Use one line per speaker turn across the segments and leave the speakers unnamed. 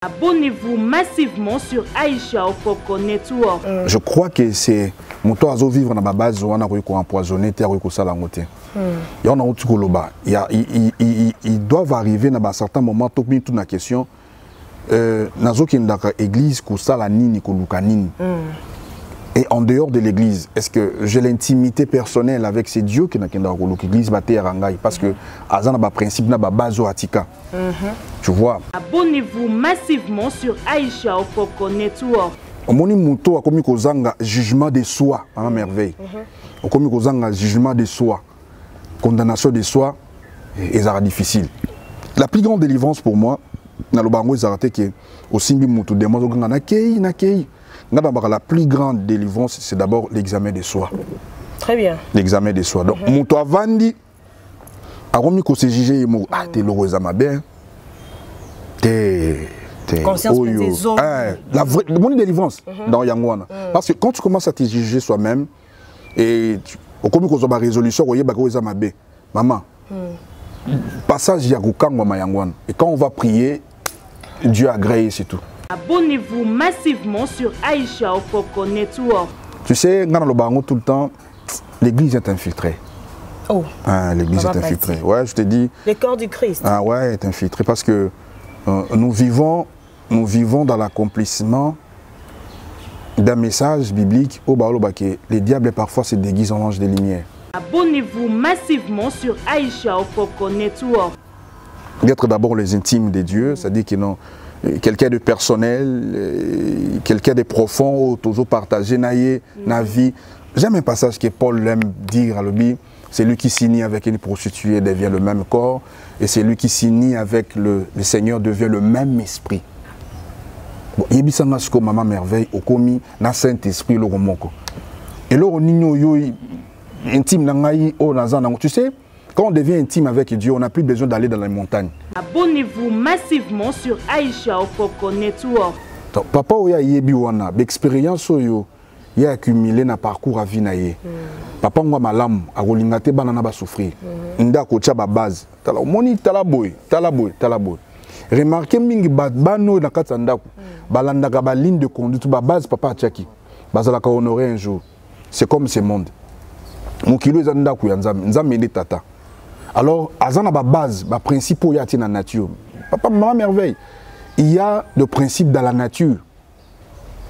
Abonnez-vous massivement sur Aïcha Okoko Network.
Je crois que c'est mon toit à vivre dans ma base, on a empoisonné, ils doivent arriver dans un certain moment, tout la question. Nazo qui est dans l'église, et en dehors de l'église, est-ce que j'ai l'intimité personnelle avec ces dieux qui sont dans l'église parce que Azan a un principe, na base atika. Tu vois.
Abonnez-vous massivement sur Aïcha Okoko Network.
Omoni muto a commis kozanga jugement de soi, à merveille. On commis kozanga jugement de soi, condamnation de soi, et ça sera difficile. La plus grande délivrance pour moi, dans le bango zarate qui au simbi muto de moi nakei. La plus grande délivrance, c'est d'abord l'examen de soi.
Très bien.
L'examen de soi. Donc, mon toit vandi, a remis qu'on s'est jugé, ah, t'es l'heureux à ma bien.
Conscience de tes hommes.
La bonne délivrance dans Yangwana. Parce que quand tu commences à te juger soi-même, et au commis qu'on a résolution, vous voyez, ma bien. Maman, passage Yagukangwa Yangwana. Et quand on va prier, Dieu agrée, c'est tout.
Abonnez-vous massivement sur Aïcha Okoko Network.
Tu sais, dans le baron tout le temps, l'église est infiltrée.
Oh.
L'église est infiltrée. Ouais, je te dis.
Le corps du Christ.
Ah ouais, est infiltré parce que nous vivons dans l'accomplissement d'un message biblique au Baolobake. Les diables parfois se déguisent en anges de lumière.
Abonnez-vous massivement sur Aïcha Okoko Network.
D'être d'abord les intimes de Dieu, c'est-à-dire qu'ils n'ont quelqu'un de personnel, quelqu'un de profond, toujours partagé, na vie. J'aime un passage que Paul aime dire à l'obi, c'est lui qui signe avec une prostituée devient le même corps, et c'est lui qui signe avec le Seigneur devient le même esprit. Bon, il y a des maman merveille, au commis, na Saint-Esprit, le romoko. Et là, on est intime, tu sais, quand on devient intime avec Dieu, on n'a plus besoin d'aller dans les montagnes.
Abonnez-vous massivement sur Aïcha Okoko Network.
Papa, il y a une expérience il y a accumulé un parcours à vie. Papa, moi, malam, a rolingate banana ba souffrir. Nda ko tcha ba base. Tala moni talaboy. Remarquez mingi bano na katanda ko. Balanda ka ba ligne de conduite ba base papa tchaki. Bazala ka honorer un jour. C'est comme ce monde. Mon kilo ezanda ko nzambe tata. Alors, à la base, le principe il y a dans la nature. Papa, maman merveille. Il y a le principe dans la nature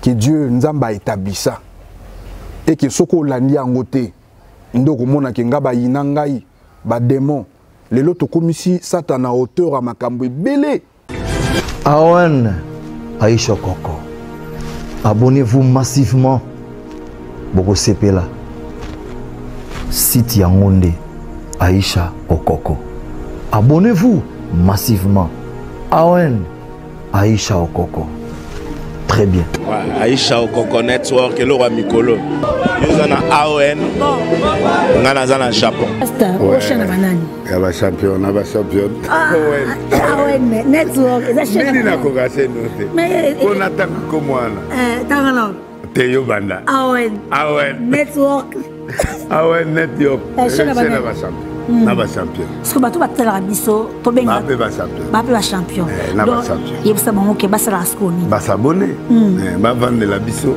que Dieu nous a établi ça. Et que ce qu'on a dit en côté, nous avons dit que inangai, ba démon. Les autres comme ici, Satan a hauteur à ma cambre belé.
Awen, Aïcha Okoko. Abonnez-vous massivement. Boko Sepela. Site Yangonde. Aïcha Okoko. Abonnez-vous massivement. Awen, Aïcha Okoko. Très bien.
Ouais, Aïcha Okoko Network, le roi Mikolo. Nous avons Awen, nous avons Japon.
Prochaine banane.
Il y a champion, on a champion.
Awen Network.
Mais on attend comme moi. Théo Banda.
Awen Network.
Awen Network. Naba champion.
Parce que bato batela biso to benga. Ba champion.
Naba champion.
Yebisa bango ke basala skoni.
Ba s'abonner. Ba vendre la biso.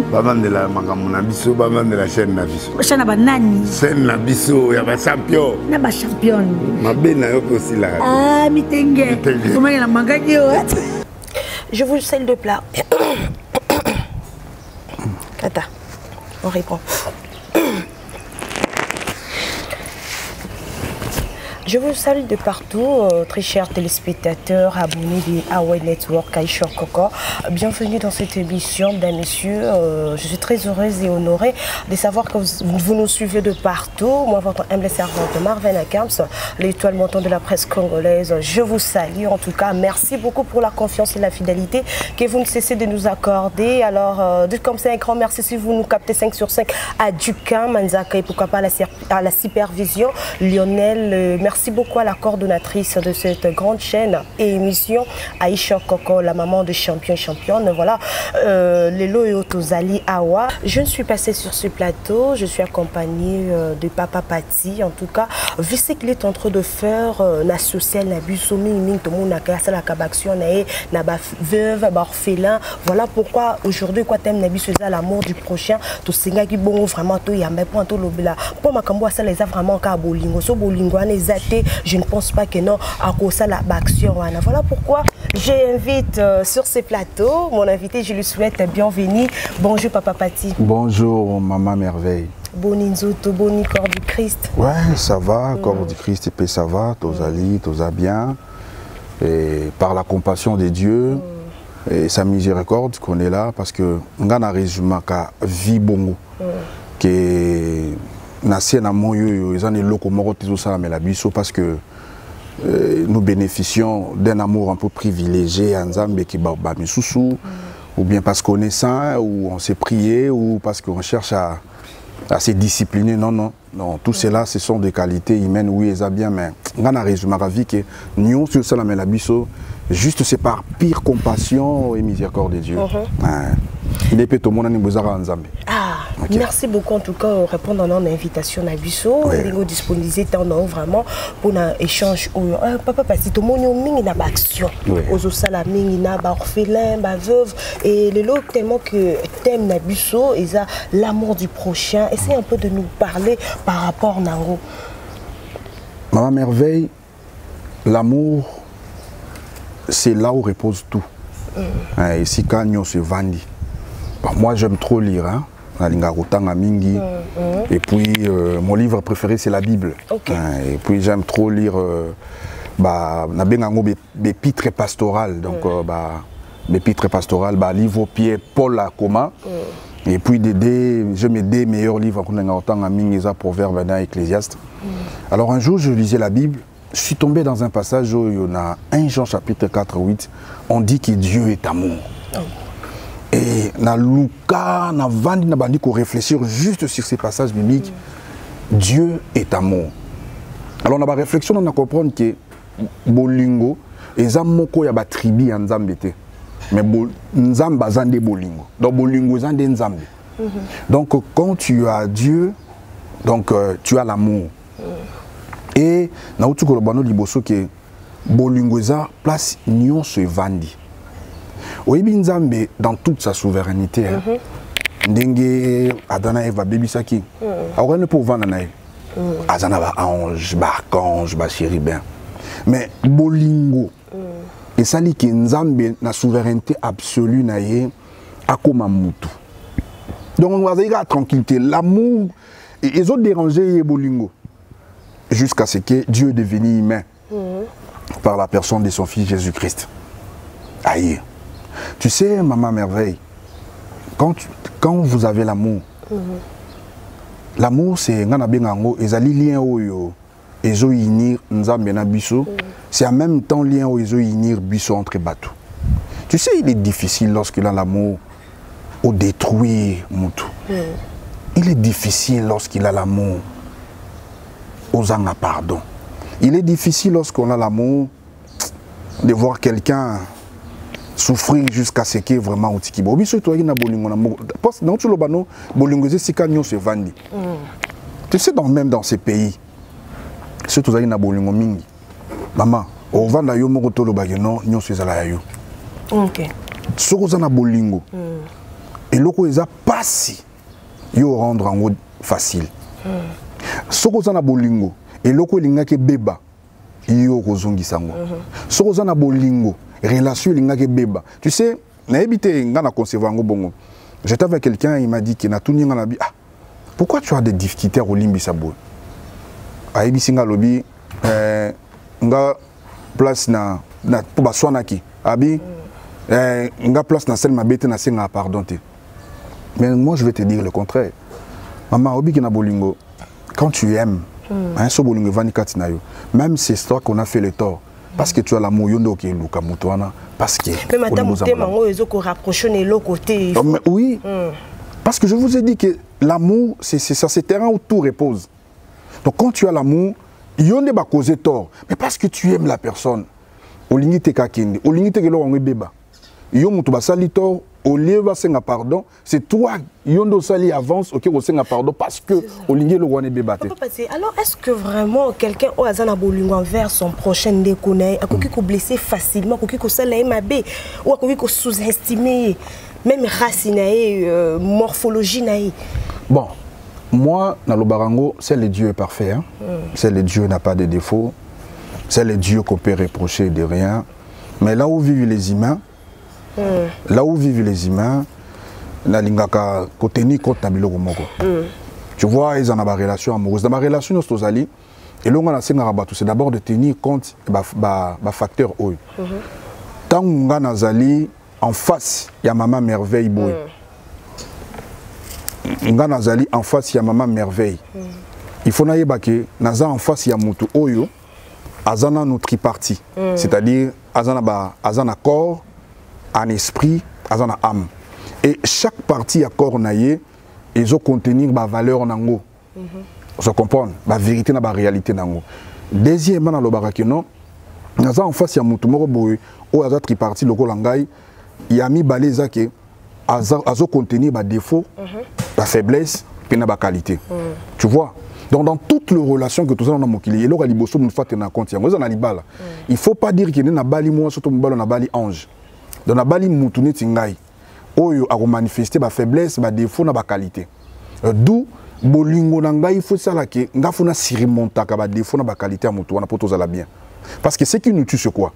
Ba vendre la makambo na biso, ba vendre la chaîne na biso.
Chaîne ba nani?
Chaîne na biso ya ba champion.
Na ba champion.
Mabe na yo aussi là.
Ah mitenge. Comment il a mangé
Je vous salue de plat. Kata. On répond. Je vous salue de partout, très chers téléspectateurs, abonnés de Awen Network, Aïcha Okoko. Bienvenue dans cette émission, mesdames et messieurs. Je suis très heureuse et honorée de savoir que vous nous suivez de partout. Moi, votre humble servante Marvin Akams, l'étoile montante de la presse congolaise. Je vous salue en tout cas. Merci beaucoup pour la confiance et la fidélité que vous ne cessez de nous accorder. Alors, comme c'est un grand merci si vous nous captez 5 sur 5 à Ducam, Manzaka et pourquoi pas à la supervision. Lionel, merci Merci beaucoup à la coordonnatrice de cette grande chaîne et émission, Aïcha Okoko, la maman de champion et championne. Voilà, Lelo et Otozali Awa. Je ne suis passée sur ce plateau, je suis accompagnée de Papa Pati. En tout cas, vu ce qu'il est en train de faire, la social, la busomi, tout le monde a cassé la cabaction, na veuve, orphelin. Voilà pourquoi aujourd'hui, quoi t'aimes Nabi Souza, l'amour du prochain, tout ce qui bon vraiment tout y a mais point tout l'obla. Pour ma cambo ça les a vraiment qu'à bolingo, so bolingo je ne pense pas que non à cause de la action. Voilà pourquoi j'invite sur ce plateau mon invité, je lui souhaite bienvenue. Bonjour Papa Pati.
Bonjour Maman Merveille.
Boninzoto, boni corps du Christ.
Ouais, ça va, corps du Christ, et puis ça va, Tozali, Toza bien. Et par la compassion de Dieu et sa miséricorde qu'on est là, parce que on a résumé qu'à vie bongo, que nasé na moyo, ils ont des locaux morts tout ça mais la biso parce que nous bénéficions d'un amour un peu privilégié à Nzambe qui ba misusu, ou bien parce qu'on est saint, ou on s'est prié, ou parce qu'on cherche à se discipliner. Non, non, non. Tout cela, ce sont des qualités humaines, oui, ça bien, mais on a résumé la vie que nous, sur ça, la biso, juste c'est par pire compassion et miséricorde de Dieu. Il est tout le monde
okay. Merci beaucoup en tout cas pour répondre à notre invitation à Bisso. Nous disponibiliser vraiment pour un échange. Papa parce que tout le monde a une action. Aux salaming, il a orphelin, veuve et le lot tellement que thème na Bisso et ça l'amour du prochain. Essayez un peu de nous parler par rapport à Nango.
Maman Merveille, l'amour, c'est là où repose tout. Ici quand nous se vendit. Moi j'aime trop lire, hein. Et puis mon livre préféré c'est la Bible. Et puis j'aime trop lire l'épître pastoral, donc l'épître pastoral, livre au pied Paul Akoma. Et puis j'aime des meilleurs livres qu'on a autant à Mingiza, Proverbes et Ecclésiaste. Alors un jour je lisais la Bible, je suis tombé dans un passage où il y en a 1 Jean chapitre 4, 8, on dit que Dieu est amour. Et na Luka, na Vandi, na Bandi, qu'on réfléchir juste sur ces passages bibliques. Dieu est amour. Alors, on a réflexion, on a compris que Bolingo, et Zamoko, il y a des tribus en Zambété. Mais Nzamba, Zande Bolingo. Donc, Bolingo, Zande Nzambe. Donc, quand tu as Dieu, donc tu as l'amour. Et, na Utuko Lobano Liboso, que Bolingo, za place Nyon se Vandi. Oyebi Nzambe dans toute sa souveraineté. Ndenge Adana Eva Bébisaki. Alors ne pour vendre nae. Azana ba ange, ba archange, ba chérubin. Mais Bolingo. Et ça dit que Nzambe na souveraineté absolue nae akoma mutu. Donc on va dire la tranquillité, l'amour et les autres dérangés Bolingo. Jusqu'à ce que Dieu est devenu humain par la personne de son fils Jésus-Christ. Aïe. Tu sais, Maman Merveille, quand vous avez l'amour, l'amour c'est c'est en même temps lien entre bateaux. Tu sais, il est difficile lorsqu'il a l'amour au détruire Moutou. Il est difficile lorsqu'il a l'amour aux anga pardon. Il est difficile lorsqu'on a l'amour de voir quelqu'un souffrir jusqu'à ce qu'il y ait vraiment un petit peu. Tu sais, même dans ces pays, surtout dans les bolingo mingi, maman, au vanda yo moko tolo bageno nyo sezala yo.
OK.
Soko za na bolingo. Et loko eza pasi yo rendre en facile. Soko za na bolingo et loko linga ke beba yo kozongisa ngo. Soko za na bolingo relation lingake beba. Tu sais, na habité ngana concevoir ngo bongo. J'étais avec quelqu'un, il m'a dit que na tout ninga na bi pourquoi tu as des difficultés au limbi sabo? A ebisinga lobi nga place na pour baswana ki. Abi nga place na sel mabete na senga pardon te. Mais moi je vais te dire le contraire. Maman obi ki na bolingo quand tu aimes hein so bolingo vanikati na yo. Même c'est toi qu'on a fait le tort. Parce que tu as l'amour, parce que oui, parce que je vous ai dit que l'amour, c'est ça, c'est terrain où tout repose. Donc quand tu as l'amour, Yonde ba causer tort. Mais parce que tu aimes la personne. Olingi te kakende. Olingi te kelo wango beba. Yo mutu ba sali tort. Au lieu de senga pardon, c'est toi yondo sali avance OK au senga pardon parce que olingi le wane bebate.
Alors est-ce que vraiment quelqu'un au azana bolingo envers son prochain déconné a ko blessé facilement ko sala mabe ou ko sous-estimer même racine morphologie naï.
Bon, moi dans le barango, c'est le Dieu parfait hein. C'est le Dieu n'a pas de défaut. C'est le Dieu qu'on peut reprocher de rien. Mais là où vivent les humains, là où vivent les humains, tu vois, ils ont une relation amoureuse. Dans ma relation, c'est d'abord de tenir compte des facteurs. Tant que en face, il y a maman merveille. En face, il y a maman merveille. Il faut que en face, il y a Moutou Oyo, Azana notre tripartie. C'est-à-dire, Azana corps, en esprit, en âme. Et chaque partie à corps naïe, ils ont contenir ma valeur nango. Vous comprenez? Ma vérité na ma réalité nango. Deuxièmement dans le barakino, nous en face il y a mutu moko boy ou aza tripartie loko langai, il y a mis baleza ke azo contenir ma défaut, ma faiblesse, puis na ma qualité. Tu vois? Donc dans toutes les relations que tout ça dans mon kili, il y a liboso nous fait tenir compte. Il faut pas dire que na bali moi surtout mbalo na bali ange. Dans la bali moutoune tingai, oyo a manifesté ma faiblesse, ma défaut, ma qualité. D'où bolingo nangai il faut ça là que ngafuna sirimonta ka ba défaut na ba qualité à moutou na poto za la bien. Parce que ce qui nous tue c'est quoi?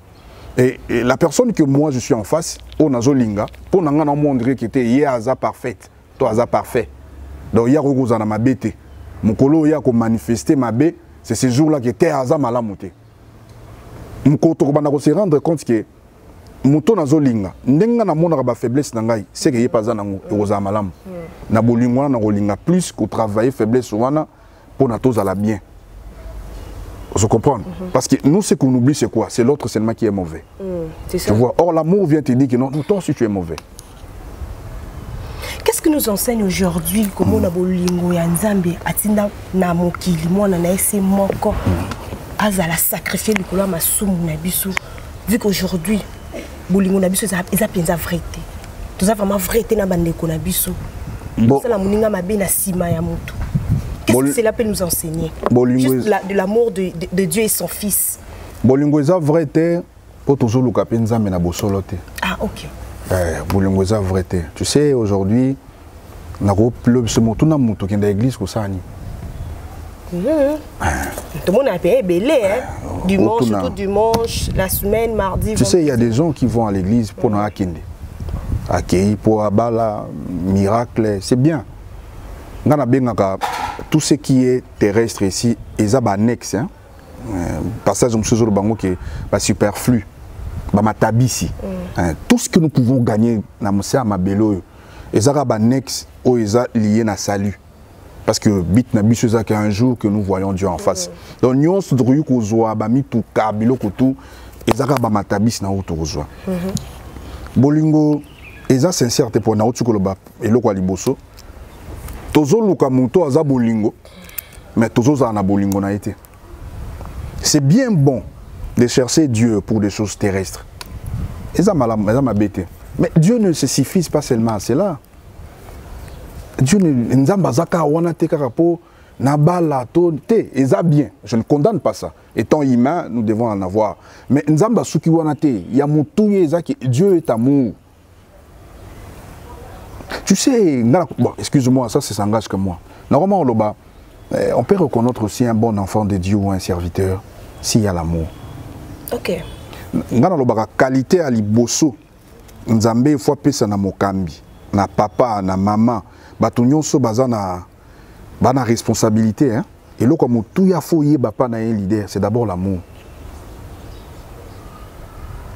Et la personne que moi je suis en face, on a zolinga, pour nanga na montrer que était yaza parfaite, toi aza parfait. Donc ya rogoza na ma bête. Mukolo ya ko manifester ma bé, c'est ce jour là que était aza malamuté. Mukoto ko bana ko se rendre compte que Mouton nazolinga ndenga na mona ba faiblesse nangai c'est que yepaza nango ekoza malamu na bolingo na rolinga plus que travailler faiblesse wana pour na toza la bien. Vous comprenez? Parce que nous ce qu'on oublie c'est quoi? C'est l'autre seulement qui est mauvais. Tu vois, or l'amour vient te dire que non, toi aussi tu es mauvais.
Qu'est-ce que nous enseigne aujourd'hui comment na bolingo ya Nzambe atinda na mokili mona na ese moko azala sacrifier le kolo masumu na biso vu qu'aujourd'hui bolingo na biso eza penza vérité. Tout ça vraiment vérité na bandeko na biso. Ça la moninga mabe na sima ya mutu. Qu'est-ce que cela peut nous enseigner? Juste de l'amour de Dieu et son fils.
Bolingo eza vérité pour toujours luka penza me na bosolote.
Ah OK.
Bolingo eza vérité. Tu sais aujourd'hui na ko plus ce mutu na mutu kenda église ko sani.
Tout le monde a payé belé, hein? Dimanche, surtout dimanche, la semaine, mardi.
Tu sais, il y a des gens qui vont à l'église pour nous accueillir. Accueillir pour abala, miracle, c'est bien. Tout ce qui est terrestre ici, ils ont annexe. Passage de M. Bango qui est superflu. Tout ce que nous pouvons gagner dans le Mabelo, ils ont annexe ou ils ont lié à salut. Parce que bit na biso ça qu'un jour que nous voyons Dieu en face. Donc nous sommes droit ko zoa ba mi tout kabilo ko tout ezaka ba matabis na auto zoa. Bolingo eza sincère te pour na auto ko loba eloko liboso. Tozo luka muto aza bolingo mais tozo za na bolingo na été. C'est bien bon de chercher Dieu pour des choses terrestres. Eza malam eza mabete. Mais Dieu ne se suffit pas seulement à cela. Dieu nzamba zaka wana te kaka po na bala to te eza bien, je ne condamne pas ça. Étant humain, nous devons en avoir. Mais nzamba suki wana te ya mutu ezaki Dieu est amour. Tu sais, bon, excuse-moi, ça s'engage comme moi. Normalement on peut reconnaître aussi un bon enfant de Dieu ou un serviteur s'il y a l'amour.
OK.
Ngana loba qualité à liboso nzambe fois pesa na mokambi, na papa, na maman. Batunyon so bazana bana responsabilité hein et là comme tout ya faut yé papa na un leader c'est d'abord l'amour.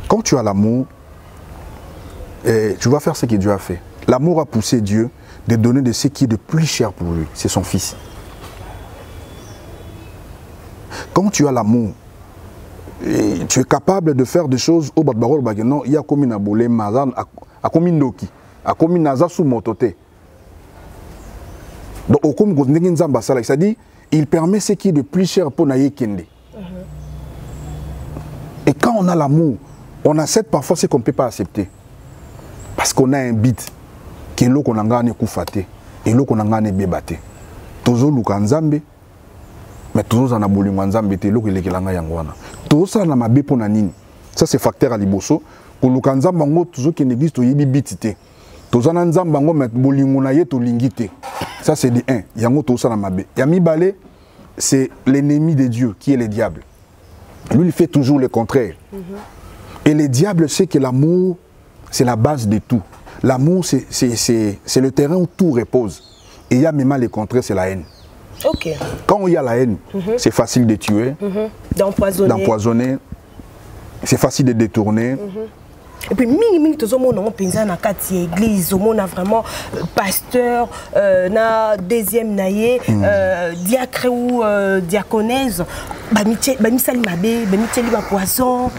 Quand tu as l'amour tu vas faire ce que Dieu a fait. L'amour a poussé Dieu de donner de ce qui est de plus cher pour lui, c'est son fils. Quand tu as l'amour tu es capable de faire des choses au badbarol bageno il y a comme une abole mazan a comme une doki a comme une naza sous mototé. Donc, c'est-à-dire, il permet ce qui est de plus cher pour Naye Kende. quand on a l'amour, on accepte parfois ce qu'on ne peut pas accepter. Parce qu'on a un bit qui est là qu'on a gagné koufaté et là qu'on a gagné bébate. Toujours le kanzambe, mais toujours en a bouli kanzambe te là que les kelanga yangwana. Toujours ça na mabe pour nanini. Ça c'est facteur à liboso. Pour le kanzambe bango toujours qui n'existe au yibi bitite. Toujours na nzambe bango met bouli nguna ye to lingite. Ça c'est de 1. Yango toujours ça na mabe. Yami balé c'est l'ennemi de Dieu qui est le diable. Lui il fait toujours le contraire. Et le diable sait que l'amour c'est la base de tout. L'amour, c'est le terrain où tout repose. Et il y a même le contraire, c'est la haine.
Okay.
Quand il y a la haine, c'est facile de tuer, d'empoisonner, c'est facile de détourner.
Et puis, mingi tout le monde a dans quatre églises, on a vraiment pasteur, na deuxième naïe, diacre ou diaconèse, bamisali mabe, bamisali ba poisson.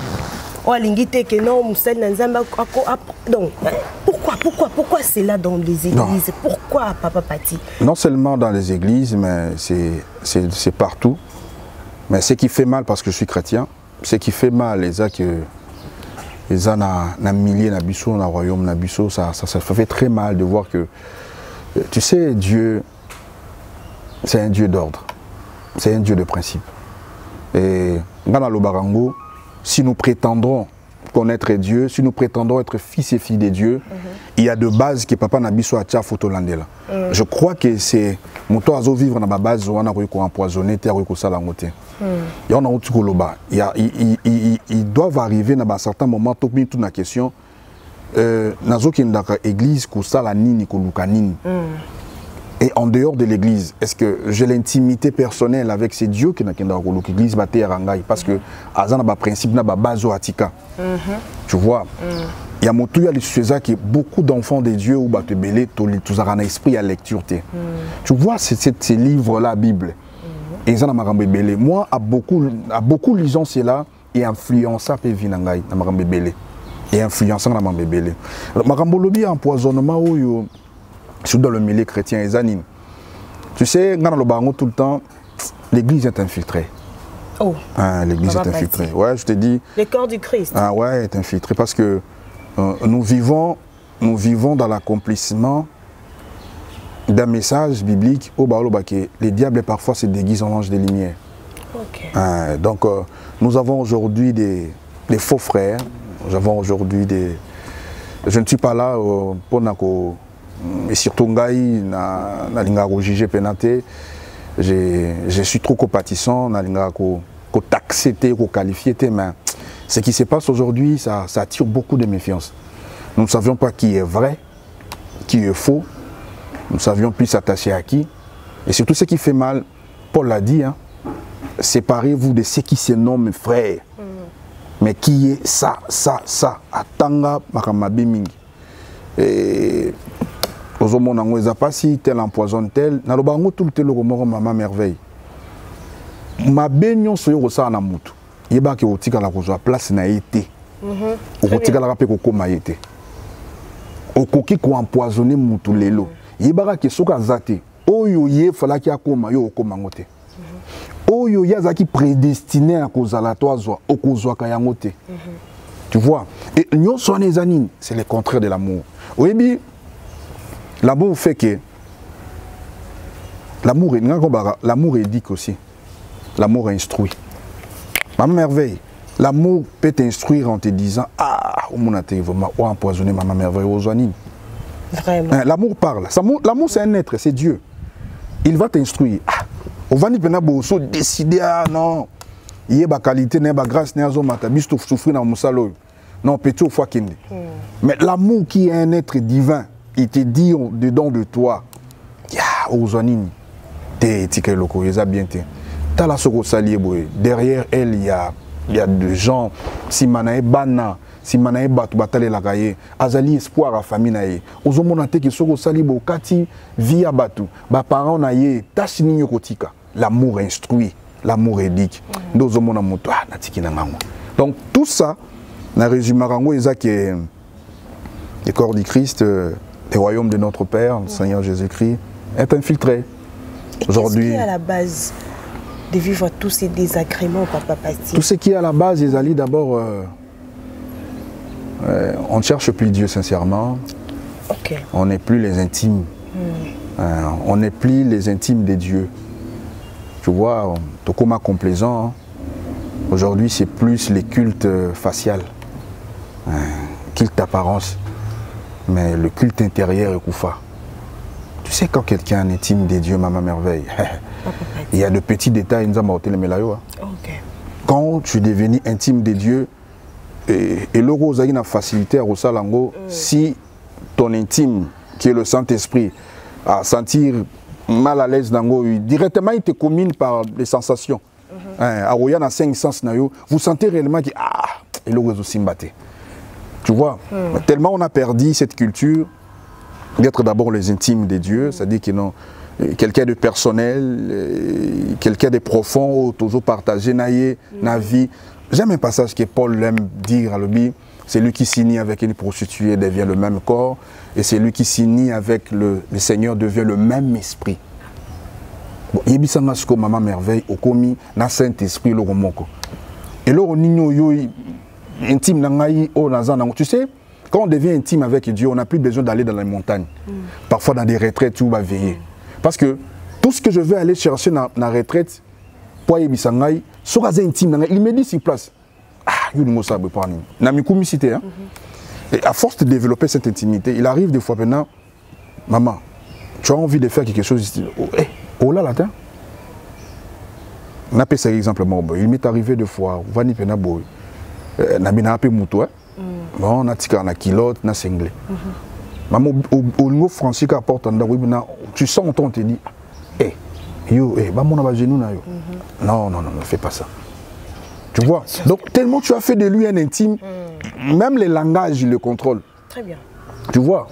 Donc, pourquoi c'est là dans les églises? Non. Pourquoi, Papa Pati? Non
seulement dans les églises, mais c'est partout. Mais ce qui fait mal, parce que je suis chrétien, ce qui fait mal, les milliers d'habitants dans le royaume d'Abisso, ça fait très mal de voir que, tu sais, Dieu, c'est un Dieu d'ordre, c'est un Dieu de principe. Et dans le Barango, si nous prétendons connaître Dieu, si nous prétendons être fils et filles de Dieu, il y a de bases que Papa Nabiso a tcha photolandela. Je crois que c'est mon toit à vivre dans ma base, on a empoisonné, ils doivent arriver dans un certain moment, tout la question, dans l'église, et en dehors de l'église, est-ce que j'ai l'intimité personnelle avec ces dieux qui n'ont pas l'église parce que Azana ba principe na ba base atika. Tu vois, il y a beaucoup d'enfants des dieux ou te belé tous un esprit à lecture. Tu vois ces livres là Bible. Et ça m'a rembé belé. Moi à beaucoup lisant cela et influença pe vinangai na m'a rembé belé. Et influençant na m'a rembé belé. Ma rembolobi empoisonnement ou surtout dans le milieu chrétien et zanine. Tu sais, dans le baron tout le temps, l'église est infiltrée. Oh. L'église est infiltrée. Ouais, je te dis.
Le corps du Christ.
Ah ouais, est infiltré parce que nous vivons dans l'accomplissement d'un message biblique au Baolo que les diables parfois se déguisent en anges de lumière. Okay. Donc nous avons aujourd'hui des faux frères. Nous avons aujourd'hui des. Je ne suis pas là pour nako. Et surtout na linga ko juger pénaté, je suis trop compatissant na linga ko taxer ko qualifier mais ce qui se passe aujourd'hui ça attire beaucoup de méfiance. Nous ne savions pas qui est vrai, qui est faux. Nous ne savions plus s'attacher à qui. Et surtout ce qui fait mal, Paul l'a dit, hein, séparez-vous de ceux qui se nomment frères. Mais qui est ça, atanga makamabe mingi. Et aux hommes on n'a pas si tel empoisonne tel, na lo bango tout le temps le maman merveille. Ma benyon soyo rosa na mutu. Yeba ke otika la kozwa place na été. Otika la rapé ko koma été. Okoki ko empoisonner mutu lelo. Yeba ke soka zate. Oyo ye fala ki akoma yo okoma ngote. Oyo yazaki prédestiné à kozala toazwa okozwa ka yangote. Tu vois? Et nyon so les anines, c'est le contraire de l'amour. Oui, l'amour fait que l'amour éduque aussi. L'amour instruit. Ma merveille, l'amour peut t'instruire en te disant ah, on a empoisonné ma merveille aux anines. Vraiment. L'amour parle. L'amour c'est un être, c'est Dieu. Il va t'instruire. Ah, on va nous décider ah non, il y a des qualités, il y a des grâces, il y a des souffrir dans mon salon. Non, petit au fois qu'il est. Mais l'amour qui est un être divin, il te dit dedans de toi, Ozanini, t'es loko, il bien t'es. T'as la soko salié, derrière elle, il y a des gens, si manae bana, si manae batu batale la gaye, azali espoir à famille nae. Ozomona te que soko sali bo kati via batu, ba parents nae, tachi ninyo kotika. L'amour instruit, l'amour éduque. Dozomona moto, natiki na mango. Donc tout ça, na résumé rango ezaki le corps du Christ, le royaume de notre Père, le Seigneur Jésus-Christ, est infiltré. Aujourd'hui. Qu'est-ce qui est à la base
de vivre tous ces désagréments, Papa Pati?
Tout ce qui est à la base, les alliés, d'abord, on ne cherche plus Dieu sincèrement.
Okay.
On n'est plus les intimes. On n'est plus les intimes des dieux. Tu vois, Tokoma complaisant, hein. Aujourd'hui, c'est plus les cultes faciales, culte d'apparence, mais le culte intérieur est Koufa. Tu sais, quand quelqu'un est intime des dieux, Maman Merveille, il y a de petits détails. Quand tu es devenu intime des dieux, et le rose a une facilité à Rosalango, si ton intime, qui est le Saint-Esprit, à sentir mal à l'aise directement il te commune par les sensations. À 5 sens, vous sentez réellement que et le rose Simbaté. Tu vois, tellement on a perdu cette culture d'être d'abord les intimes des dieux, c'est-à-dire qu'ils ont quelqu'un de personnel, quelqu'un de profond, toujours partagé, na vie. J'aime un passage que Paul aime dire à l'objet. C'est lui qui signe avec une prostituée devient le même corps, et c'est lui qui signe avec le Seigneur devient le même esprit. Il y a Maman Merveille, au commis, na Saint-Esprit, le romoko. Et là, on est intime, tu sais, quand on devient intime avec Dieu, on n'a plus besoin d'aller dans les montagnes. Parfois dans des retraites où on va veiller. Parce que tout ce que je vais aller chercher dans la retraite, pour y aller, intime, il me dit sur place. Et à force de développer cette intimité, il arrive des fois maintenant, maman, tu as envie de faire quelque chose, oh là là, on a fait cet exemple, il m'est arrivé deux fois, on a fait moutou, on a tiré la kilote, on a cinglé. Maman, au niveau français, tu sens, on te dit, non, ne fais pas ça. Tu vois? Donc, tellement tu as fait de lui un intime, même les langages, il le contrôle.
Très bien.
Tu vois?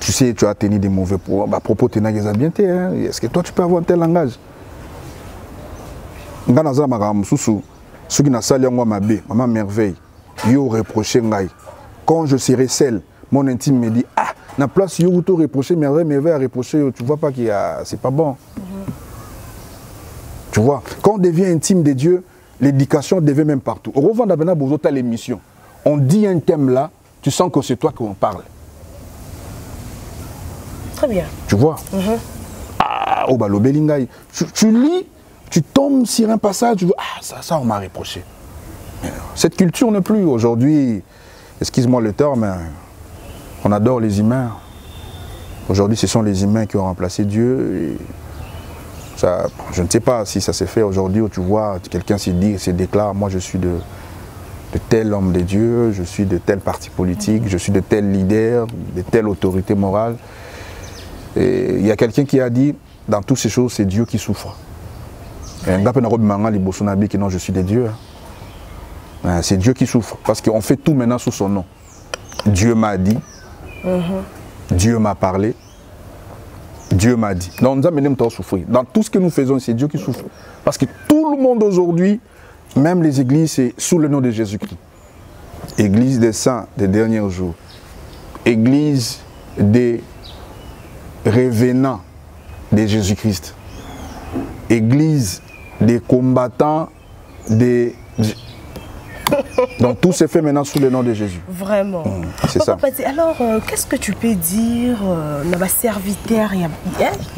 Tu sais, tu as tenu des mauvais propos, tu n'as bien été. Est-ce que toi, tu peux avoir un tel langage? Ceux qui n'ont pas Maman Merveille, ils ont reproché. Quand je serai seul, mon intime me dit, na place, ils ont reproché, Merveille a reproché, tu vois pas que c'est pas bon. Tu vois? Quand on devient intime de Dieu, l'éducation devient même partout. Au revoir d'Abena Bozota l'émission. On dit un thème là, tu sens que c'est toi qu'on parle.
Très bien.
Tu vois? Oh bah le Bellingaï. Tu lis, tu tombes sur un passage, tu vois, ça on m'a reproché. Cette culture n'est plus. Aujourd'hui, excuse-moi le terme, mais on adore les humains. Aujourd'hui, ce sont les humains qui ont remplacé Dieu. Et ça, je ne sais pas si ça s'est fait aujourd'hui où tu vois quelqu'un se déclare, moi je suis de tel homme de Dieu, je suis de tel parti politique, je suis de tel leader, de telle autorité morale. Et il y a quelqu'un qui a dit, dans toutes ces choses, c'est Dieu qui souffre. Non, je suis de Dieu. C'est Dieu qui souffre, parce qu'on fait tout maintenant sous son nom. Dieu m'a dit, Dieu m'a parlé, Dieu m'a dit. Donc nous amenons à souffrir. Dans tout ce que nous faisons, c'est Dieu qui souffre. Parce que tout le monde aujourd'hui, même les églises, c'est sous le nom de Jésus-Christ. Église des saints des derniers jours. Église des revenants de Jésus-Christ. Église des combattants des... Donc tout se fait maintenant sous le nom de Jésus.
Vraiment.
C'est ça.
Alors, qu'est-ce que tu peux dire dans ma serviteur, il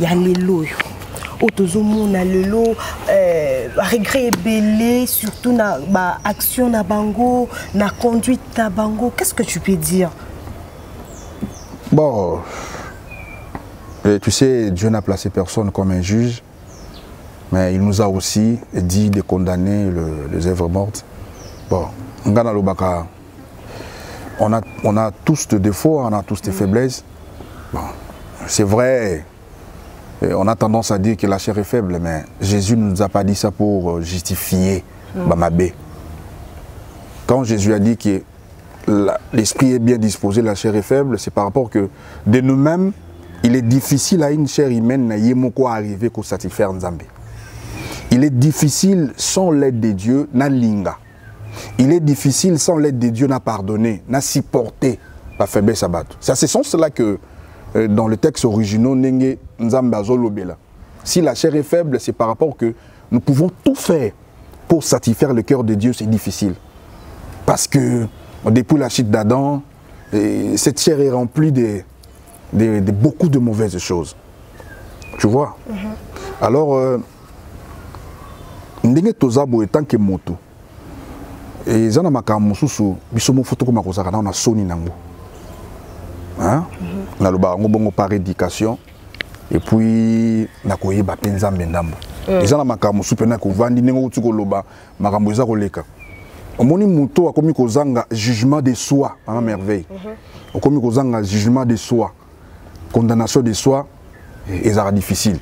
y a les lots. On a le lot, regret belé, surtout na action na bango, na conduite na bango. Qu'est-ce que tu peux dire?
Bon, tu sais, Dieu n'a placé personne comme un juge, mais il nous a aussi dit de condamner les œuvres mortes. Bon, on a tous des défauts, on a tous des faiblesses. Bon, c'est vrai, on a tendance à dire que la chair est faible, mais Jésus ne nous a pas dit ça pour justifier Bamabé. Quand Jésus a dit que l'esprit est bien disposé, la chair est faible, c'est par rapport que de nous-mêmes, il est difficile à une chair humaine d'arriver à satisfaire Nzambé. Il est difficile sans l'aide de Dieu, na linga. Il est difficile sans l'aide de Dieu, n'a pardonné, n'a supporté la faiblesse abat. C'est ce sens-là que dans le texte original, si la chair est faible, c'est par rapport que nous pouvons tout faire pour satisfaire le cœur de Dieu, c'est difficile. Parce que depuis la chute d'Adam, cette chair est remplie de beaucoup de mauvaises choses. Tu vois? Alors, ndenge tozabo etant que moto. Et zana makambo susu bisomo photo comme kozaka na soni nango. Hein? Na loba ngo bongo par éducation et puis na koyeba penza mbendambo. Et zana makambo susu na ko vandi ndenge utuko loba makambo eza koleka. Omoni moto akomi kozanga jugement de soi, à merveille. Akomi kozanga jugement de soi, condamnation de soi, et ça sera difficile.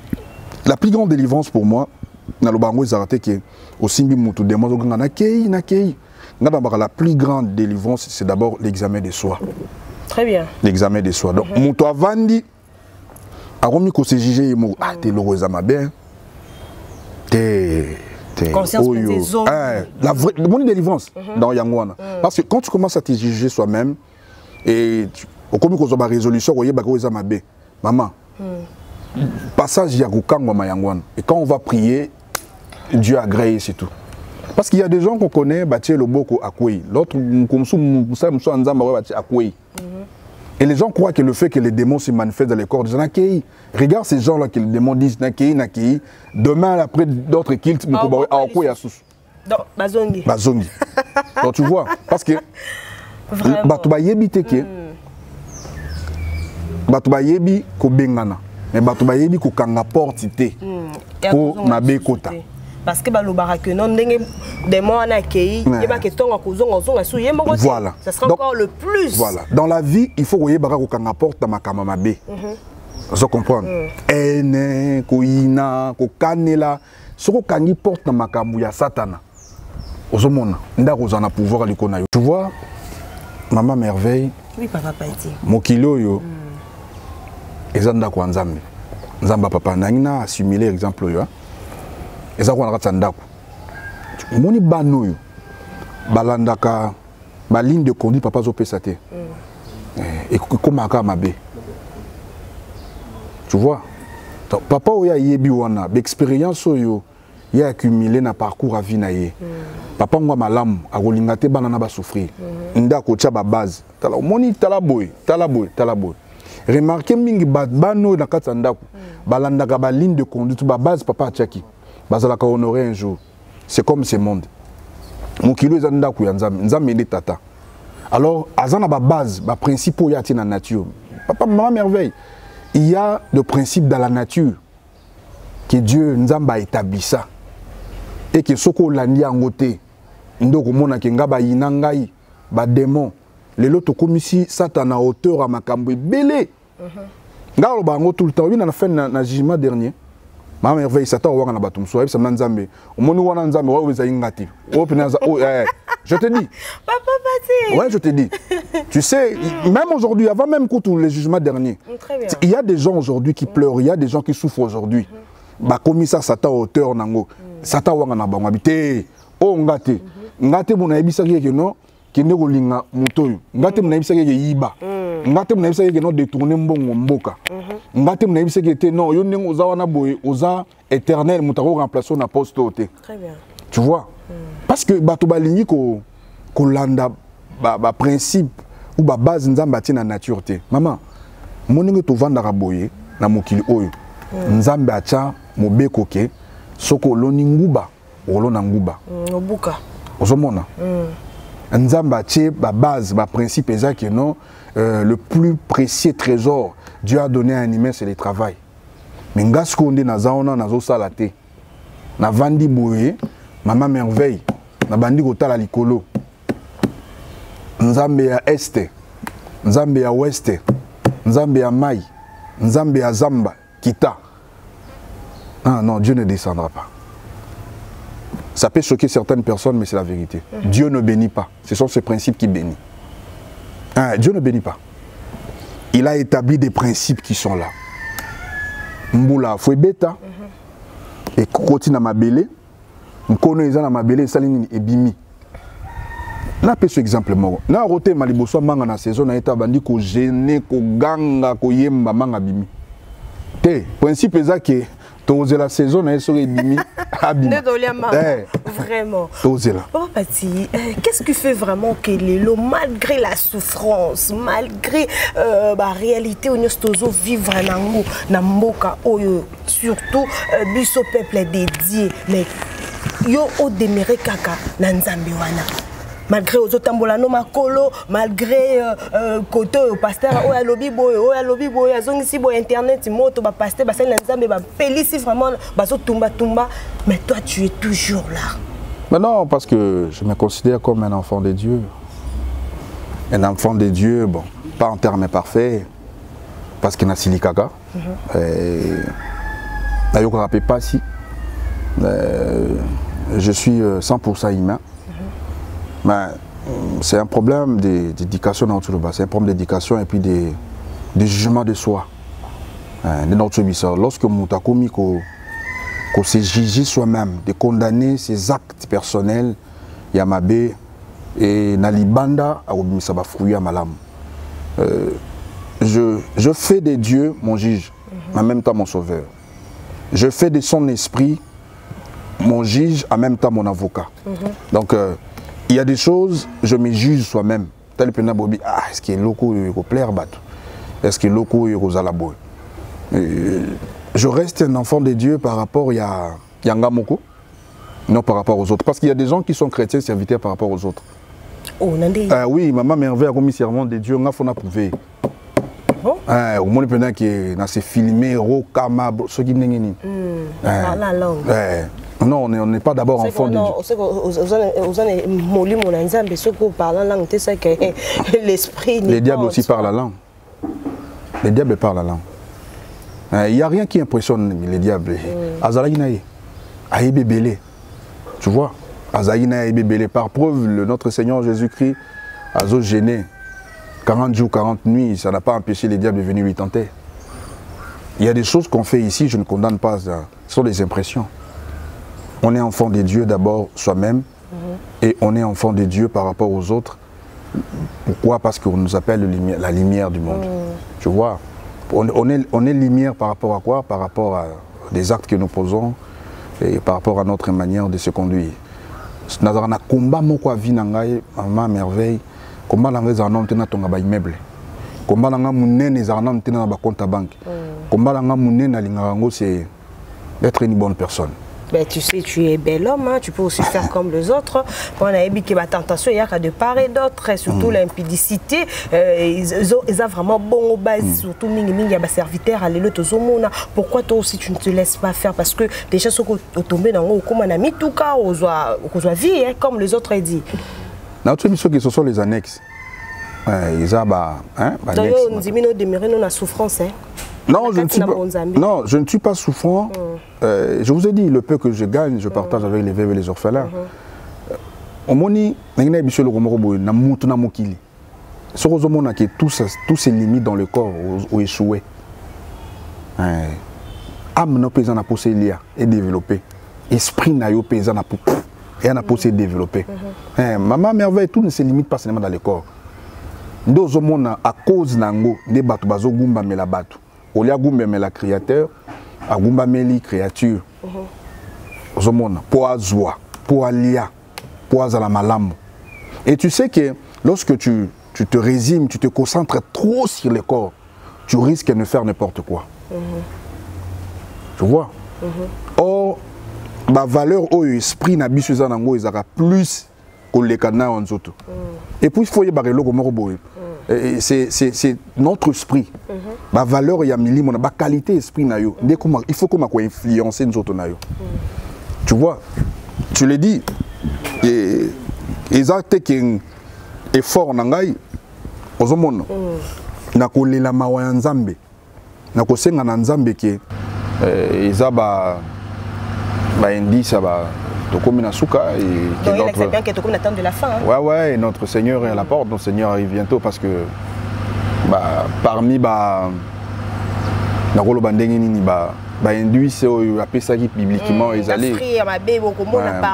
La plus grande délivrance pour moi, na lobango ezarate que aussi bi moto de moi na kei. La plus grande délivrance, c'est d'abord l'examen de soi.
Très bien.
L'examen de soi. Donc, moto avandi, akomi ko se juger mo ah te loroza mabe.
Conscience
la vraie bonne délivrance dans Yangwana. Parce que quand tu commences à te juger soi-même et au commis qu'on a résolution, maman, passage Yagukangwa Yangwana. Et quand on va prier, Dieu agrée, c'est tout. Parce qu'il y a des gens qu'on connaît, le boko akoué. L'autre, et les gens croient que le fait que les démons se manifestent dans les corps, ils disent regarde ces gens-là que les démons disent Nakei. Demain, après d'autres cultes,
Bazongi.
Bazongi. Donc tu vois, parce que Batouba Yebi Teke, Batouba Yebi ko bengana, mais Batouba Yebi ko kanga portité pour nabe kota.
Parce que voilà. Ça sera encore le plus.
Voilà. Dans la vie, il faut que vous porte dans ma kamamabe. Vous comprenez? Ene, koina, kokanela, ce que porte dans ma kamouya satana. Vous avez pouvoir à tu vois, maman merveille.
Oui, papa Paiti.
Mokilo yo. Ezanda kwa nzambe. Nzamba papa nangina assimiler exemple yo. Eza kwa nakata ndako. Moni banoyo balandaka ba ligne de conduite papa zo pesa te. Et comment ka mabe. Tu vois? Donc, papa oya yebi wana, expérience oyo ya accumulé na parcours à vie na ye. Papa ngwa malamu akolinga te bana na ba souffrir. Ndako tia ba base. Tala moni talaboy. Remarquez mingi bano na kata ndako. Balandaka ba ligne de conduite ba base papa tiaki. Bazalaka honorer un jour. C'est comme ce monde. Mon kilo est en nzambe tata. Alors, azana ba base, ba principe y a dans la nature. Papa, maman merveille. Il y a le principe dans la nature que Dieu nzamba établit ça. Et que soko landi angote. Ndoko mona ke ngaba inangai ba démon. Les loto komisi Satan à hauteur à makambo belé. Ngalo ba ngo tout le temps. Oui, na fin na jugement dernier. Ma merveille, Satan ouanga na batum soa, ça nzambe. Omoni wana nzambe wa weza ingati. Je te dis.
Papa Pati.
Ouais, je te dis. Tu sais, même aujourd'hui, avant même tous les jugements derniers, il y a des gens aujourd'hui qui pleurent, il y a des gens qui souffrent aujourd'hui. Bah comme ça Satan auteur nango. Satan ouanga na bango habité. Oh ngate. Ngate mona ebisa ke non, ki ne kolinga mutoyo. Ngate mona ebisa ke yiba. Ngate mona ebisa ke non détourner mbongo mboka. Ngate mona ebisa ke non yo ndenge oza wana boye oza éternel mutako remplacer na poste oté.
Très bien.
Tu vois? Parce que bato balingi ko landa ba principe ou ba base nzamba ti na nature te. Maman, moninga to vanda boye na mokili oyo. Nzamba acha mobeko ke soko loni nguba olona nguba.
Obuka.
Ozomona. Nzamba ti ba base ba principe ezaki non le plus précieux trésor Dieu a donné à un humain c'est le travail. Mais ngasko nde nazaona nazo sala te. Na vandi boye maman merveille na bandi kotala likolo. Nzambe ya este, nzambe ya oueste, nzambe ya mai, nzambe ya zamba, kita. Ah non, Dieu ne descendra pas. Ça peut choquer certaines personnes, mais c'est la vérité. Dieu ne bénit pas. Ce sont ces principes qui bénissent. Ah, Dieu ne bénit pas. Il a établi des principes qui sont là. Mboula fouebeta et kokoti na mabele, mkono eza na mabele salini ebimi. Na pe ce exemple moko. Na roté maliboso manga na saison na eta bandi ko gêner ko ganga ko yemba manga bimi. Le principe est que tu la saison, elle serait dimi.
Vraiment. Qu'est-ce qui fait vraiment que Lelo, malgré la souffrance, malgré la réalité, on est vivre dans Mboka, surtout biso peuple dédié, mais yo o demeuré kaka na nzambe wana. Malgré aux autres tambolano makolo, malgré côté au pasteur, oh ya lobby boy, azongisi boy internet, moto ba pasteur, ba sel nzambe ba félicite vraiment, bazo tumba, mais toi tu es toujours là.
Mais non, parce que je me considère comme un enfant de Dieu. Un enfant de Dieu, bon, pas en termes parfaits, parce qu'il y a Silikaka. D'ailleurs, je ne pas si. Je suis 100% humain. Mais c'est un problème d'éducation dans notre bas. C'est un problème d'éducation et puis de jugement de soi. De notre bizarre. Lorsque Moutakoumi qu'on se juge soi-même, de condamner ses actes personnels, Yamabe et Nalibanda à Obimissaba Fruya Malam. Je fais de Dieu mon juge, en même temps mon sauveur. Je fais de son esprit mon juge, en même temps mon avocat. Donc, il y a des choses, je me juge soi-même. Tel que Nabobi, est-ce qu'il y a loko au plaire bat? Est-ce qu'il y a loko au zalabo? Je reste un enfant de Dieu par rapport à Yangamoko, non par rapport aux autres. Parce qu'il y a des gens qui sont chrétiens serviteurs par rapport aux autres.
Oh,
oui, maman merveille a commis serment de Dieu, on a prouvé. Au moins, pendant que dans ces films, Rokama, ce qui n'est pas
la langue.
Non, on n'est pas d'abord enfant de Dieu. Les diables aussi parlent la langue. Les diables parlent la langue. Il n'y a rien qui impressionne les diables. Azalaïnaï, Aïbébélé. Tu vois, Azaïnaï, Aïbébélé. Par preuve, notre Seigneur Jésus-Christ a gêné 40 jours, 40 nuits. Ça n'a pas empêché les diables de venir lui tenter. Il y a des choses qu'on fait ici, je ne condamne pas. Ce sont des impressions. On est enfant de Dieu d'abord soi-même et on est enfant de Dieu par rapport aux autres. Pourquoi? Parce qu'on nous appelle la lumière du monde. Tu vois, on est lumière par rapport à quoi? Par rapport à des actes que nous posons et par rapport à notre manière de se conduire. Nous avons un combat à vie maman merveille. Combat dans un homme tena tonga ba immeuble. Combat dans un munene za homme tena ba compte à banque. Combat dans un munene alingango c'est d'être une bonne personne.
Ben, tu sais, tu es bel homme, hein, tu peux aussi faire comme les autres. On a dit que la tentation, il y a de part et d'autre, surtout l'impudicité. Ils ont vraiment bon au bas, surtout il y a des serviteurs à l'autre. Pourquoi toi aussi tu ne te laisses pas faire? Parce que déjà, ce qu'on tombé dans le comme on a mis tout cas aux vie, hein, comme les autres disent.
Notre mission, ce sont les annexes. Ils ont
d'ailleurs, nous disons demeurer dans la souffrance. Hein.
Non, je ne suis pas souffrant. Je vous ai dit, le peu que je gagne, je partage avec les veuves et les orphelins. Au moni, tous ces limites dans le corps ont échoué. Âme n'a pas à posséder et développer. Esprit n'a pas à posséder et développer. Maman merveille, tout ne se limite pas seulement dans le corps. Nous avons à cause nango des bateaux bazo gumba mais la bateau. Au lieu gumba mais la créateur, à gumba mais la créature. Zomona pour azwa, pour alia, pour azala malamu. Et tu sais que lorsque tu te résignes, tu te concentres trop sur le corps, tu risques de faire n'importe quoi. Tu vois? Or, la valeur au esprit n'a bisu zanango ils aura plus que les canards en zoto. Et puis il faut y barrer le comme c'est notre esprit. La valeur y a mili mon qualité esprit na yo. Il faut qu'on influencer nous autres na yo. Tu vois? Tu le dis. Et ils ont été effort nangai ozomona. Na kolela mawa ya nzambe. Na kosenga na nzambe ke izaba ba indice ba Tokomi Nasuka et
donc il bien que Tokomi attend de la fin. Hein?
Ouais, notre Seigneur est à la porte, notre Seigneur arrive bientôt parce que parmi na rolo bandenge nini induit c'est appelé ça bibliquement ils allaient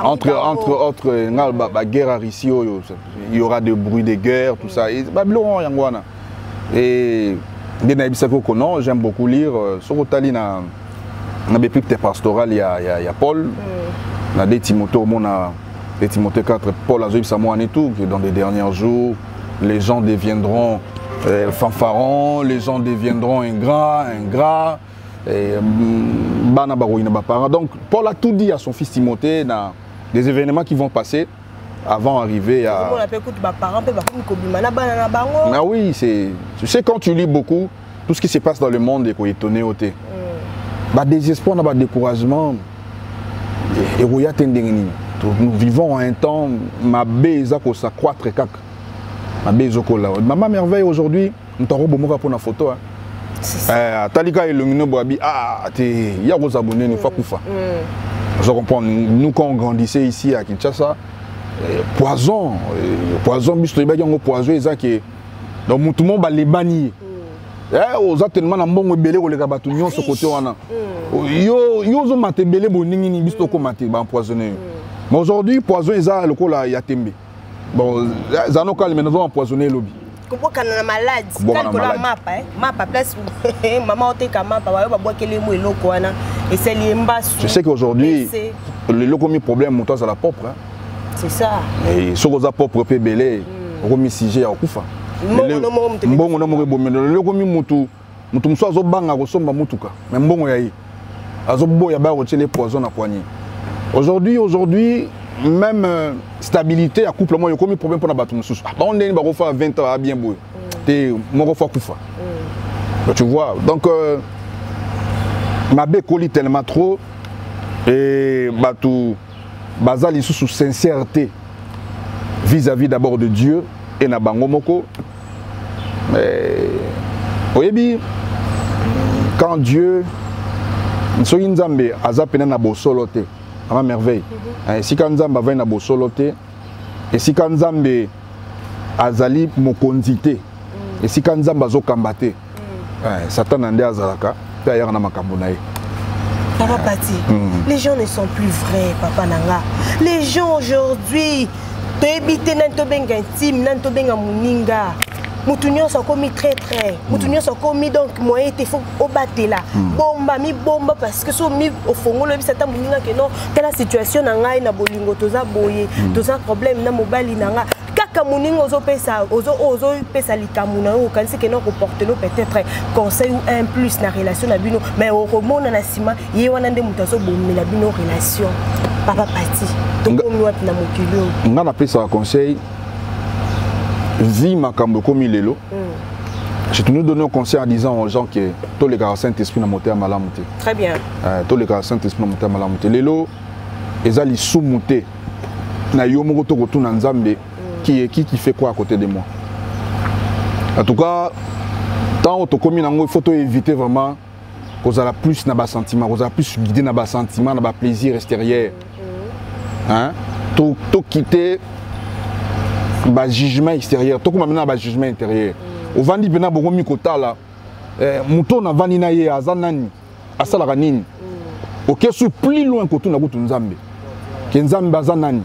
entre guerre à Russie il y aura des bruits de guerre tout ça et Babylone yangwana et Non, j'aime beaucoup lire. Sur Otali, na bibliothèque pastorale, il y a Paul. Na des Timothée, des Timothée 4, Paul a dit et tout, que dans les derniers jours, les gens deviendront fanfarons, les gens deviendront ingrats. Donc Paul a tout dit à son fils Timothée, dans des événements qui vont passer avant d'arriver à... Ah oui, tu sais, quand tu lis beaucoup, tout ce qui se passe dans le monde est étonné au thé. Désespoir, découragement, nous vivons en un temps, ma beza ko sa croître kak. Ma beza ko la. Maman merveille aujourd'hui, nous t'en robons pour la photo. Talika et Lumino Boabi, il y a vos abonnés, nous faut koufa. Je comprends, nous quand on grandissait ici à Kinshasa, poison, bisto iba yango poison ezaki. Donc tout le monde va les bannir. Aux tellement na mbongo belé ko le kabatu nyon ce côté wana. Yo zo maté belé boningini bisto ko maté ba empoisonné. Mais aujourd'hui, poison est là, le col a yatembe. Bon, zano kal mais nous avons empoisonné lobby.
Comment qu'on a malade? Quand on a map, place maman ote kama pa wa boire quel mot eloko wana et c'est liembasu.
Je sais qu'aujourd'hui le loko mi problème montant à la propre.
C'est ça.
Et sur aux propre pe belé, remis sujet à kufa. Mbongo no mo bomelo le loko mi mutu muso azo banga ko somba mutuka. Mais mbongo yayi. Azo boya ba retirer les poisons na poignée. Aujourd'hui, même stabilité à couple, moi, il y a comme un problème pour la battre. On est 20 ans à bien beau. Tu vois, donc, ma bé colis tellement trop et batou basal sous sincérité vis-à-vis d'abord de Dieu et na bangomoko. Mais, oui, quand Dieu, so inzambe azapena na bosolote. À merveille. Si Kanzamba va na bosolote, et si Kanzambe azali mokonzite, et si Kanzamba zo kambate, Satan ande azalaka, d'ailleurs na makambonae.
Papa Pati, les gens ne sont plus vrais, Papa Nanga. Les gens aujourd'hui, te habiter nanto benga intime, nanto benga muninga. Moutounion sont commis très. Moutounion sont commis donc moyen il faut obattre là. Bomba parce que so mi au fond le ça tamuninga que non telle situation na ngai na bolingo toza boye toza problème na mobali nanga kaka muninga ozo pesa likamuna o kanisi que non comporter peut-être conseil ou un plus na relation na bino mais au remona na sima ye wana nde mutazo bomela bino relation Papa Pati to komwa na mokilo
nga na pesa conseil vie makambo comme il est là. Je te nous donne un conseil en disant aux gens que tous les gars Saint-Esprit n'ont monté à Malamuté.
Très bien.
Tous les gars Saint-Esprit n'ont monté à Malamuté. Les lots, ils allaient sous-monter. Na yomo to retourne en Zambie. Qui fait quoi à côté de moi? En tout cas, tant que tu il faut éviter vraiment qu'on a plus na bas sentiment, qu'on a plus guidé na bas sentiment, na bas plaisir extérieur. Hein? Tout quitter. Bas jugement extérieur, tout comme maintenant bas jugement intérieur. Au vandi pena beaucoup mi kota là, mouton na vandi na ye azanani, asala kanini. Ok, suis plus loin que tout na kutu nzambe. Que nzambe azanani.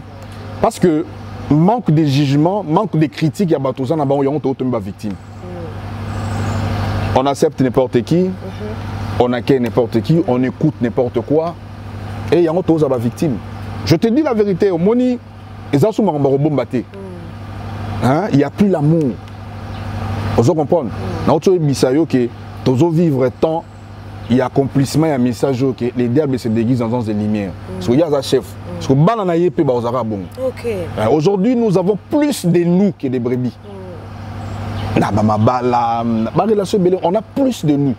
Parce que manque de jugement, manque de critique ya batoza na ba on to tomba victime. On accepte n'importe qui, on accueille n'importe qui, on écoute n'importe quoi, et ya on to za ba victime. Je te dis la vérité, au moni, ezasu maramba robombaté. Il n'y a plus l'amour. Vous comprenez? Nous devons vivre tant, il y a accomplissement, il y a un message que les diables se déguisent dans des lumières. Parce qu'il y a un chef. Parce que aujourd'hui, nous avons plus de loups que de brebis. On a plus de nous.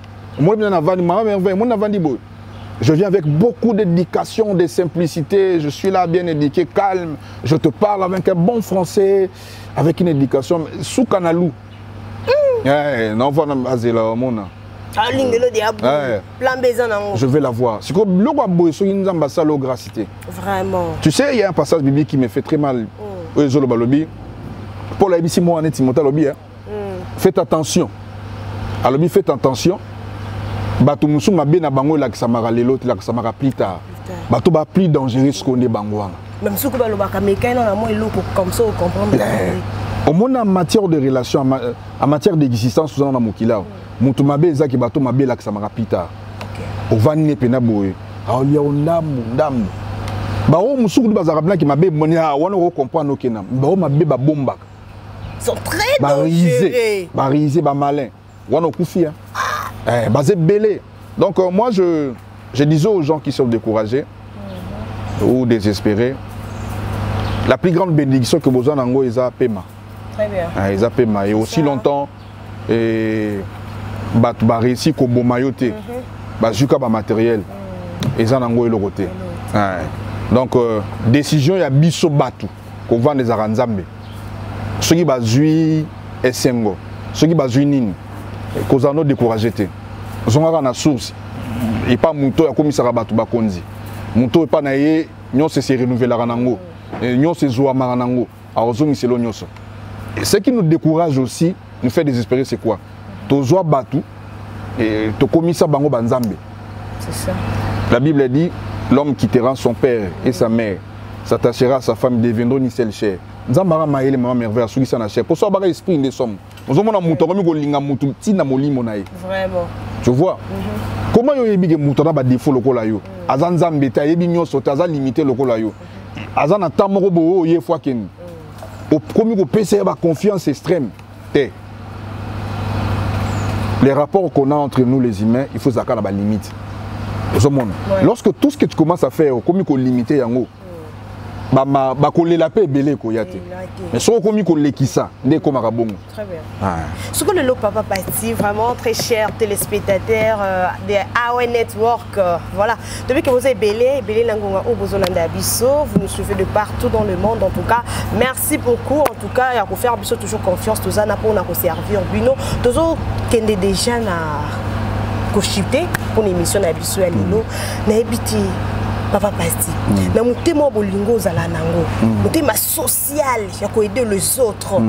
Je viens avec beaucoup d'éducation, de simplicité. Je suis là bien éduqué, calme. Je te parle avec un bon français, avec une éducation. Sous Kanalou. Je vais la voir.
Vraiment.
Tu sais, il y a un passage biblique qui me fait très mal. Pour la BC, moi, faites attention. Alors, faites attention. Bato musu mabe na bango la kisamara lelo la kisamara plus tard. Bato ba plus dangereux ce qu'on est bango.
Même si ba loba kameka na mo eloko comme ça comprendre.
Au moins en matière de relation en matière d'existence nous na mokila. mutu mabe ezaki bato mabe la ksamaka pita ovani pena boye aolia ndambu ba o musuku bazaka blanc qui mabe monia wana ko comprendre que na ba o mabe ba bomba
sont très dangereux
ba risé ba malin wana okufi bazé belé donc moi je disais aux gens qui sont découragés ou désespérés, la plus grande bénédiction que besoin d'ango est à paiement.
Très bien.
Ils a paiement et aussi longtemps et bah réussi qu'au bon mailloté, bah jusqu'à bah matériel, ils en ango et le côté. Donc décision il y a biso batu qu'on vend des aranzambe. Ceux qui bazui esengo, ceux qui bazui nini, cause en découragé té. Ils ont la source et pas muto ya komisara batu bakonzi. Muto et pas naie, nyon se renouveler ranango, nyon se zoa maranango, arozo miselo nyonso. Ce qui nous décourage aussi, nous fait désespérer, c'est quoi? Tozoa batu et to komisa bango banzambe.
C'est ça.
La Bible dit, l'homme quittera son père et sa mère, s'attachera à sa femme, deviendront ni seule chair. Nzambara maele mama merveille sous sa chair. Pour ça baga esprit des sommes. Nous avons muto comme golinga mutu tina molimo nae.
Vraiment.
Tu vois? Comment yo yebi muto na ba défaut lokola yo? Azan Nzambe ta yebi nyoso taza limité lokola yo. Azan na tamoro bo ye fois ken. Au premier ko PC ba confiance extrême. Les rapports qu'on a entre nous les humains, il faut zakala ba limite. Lorsque tout ce que tu commences à faire, comme il faut limiter yango. Ba coller la paix belé ko yate. Mais so comme il le kisa, ne comme rabongo.
Très bien. Ce que le lot papa Pati, vraiment très cher téléspectateurs de AON Network, voilà. Depuis que vous êtes belé langonga au bozolanda abisso, vous nous suivez de partout dans le monde en tout cas. Merci beaucoup en tout cas, il y a faire abisso toujours confiance tous ça pour nous servir bino. Toujours kende déjà na kochité pour l'émission abisso ya lilo na ebiti papa Pati. Na mutema bolingo zala nango. Mutema social ya ko aider les autres.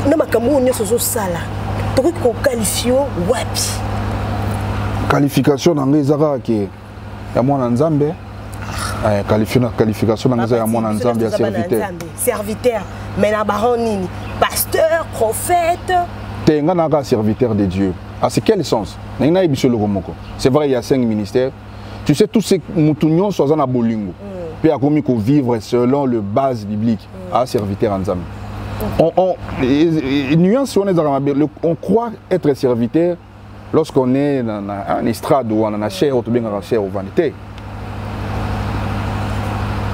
Na makambo nyoso zo sala. Toki ko qualifio wapi.
Qualification na ngezaka ke ya mwana nzambe. Qualification na ngeza ya mwana nzambe ya serviteur.
Serviteur. Mais na baron nini? Pasteur, prophète.
Tenga na ka serviteur de Dieu. À c'est quel sens? Na ibiso le romoko. C'est vrai il y a 5 ministères. Tu sais, tous ces moutougnons sont en abolingo. Puis à commis qu'on vivre selon le base biblique à serviteur en Zambie. On croit être serviteur lorsqu'on est dans un estrade ou en chair ou bien en chair ou vanité.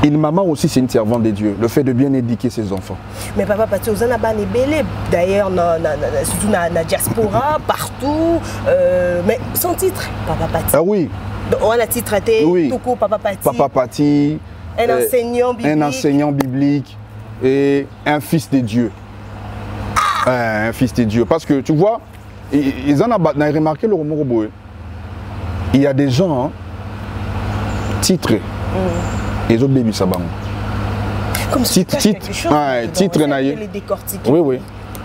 Une maman aussi, c'est une servante de Dieu. Le fait de bien éduquer ses enfants.
Mais papa, parce que vous en avez belé. D'ailleurs, surtout dans la diaspora, partout. Mais sans titre, papa Pati.
Ah oui.
On a titré
oui.
tout court Papa Pati.
Papa Pati.
Un enseignant biblique.
Et un fils de Dieu. Un fils de Dieu. Parce que tu vois, ils en ont remarqué le roman Roboé. Il y a des gens titrés. Les autres bébés sabango.
Comme si
titre naïe. Oui, oui.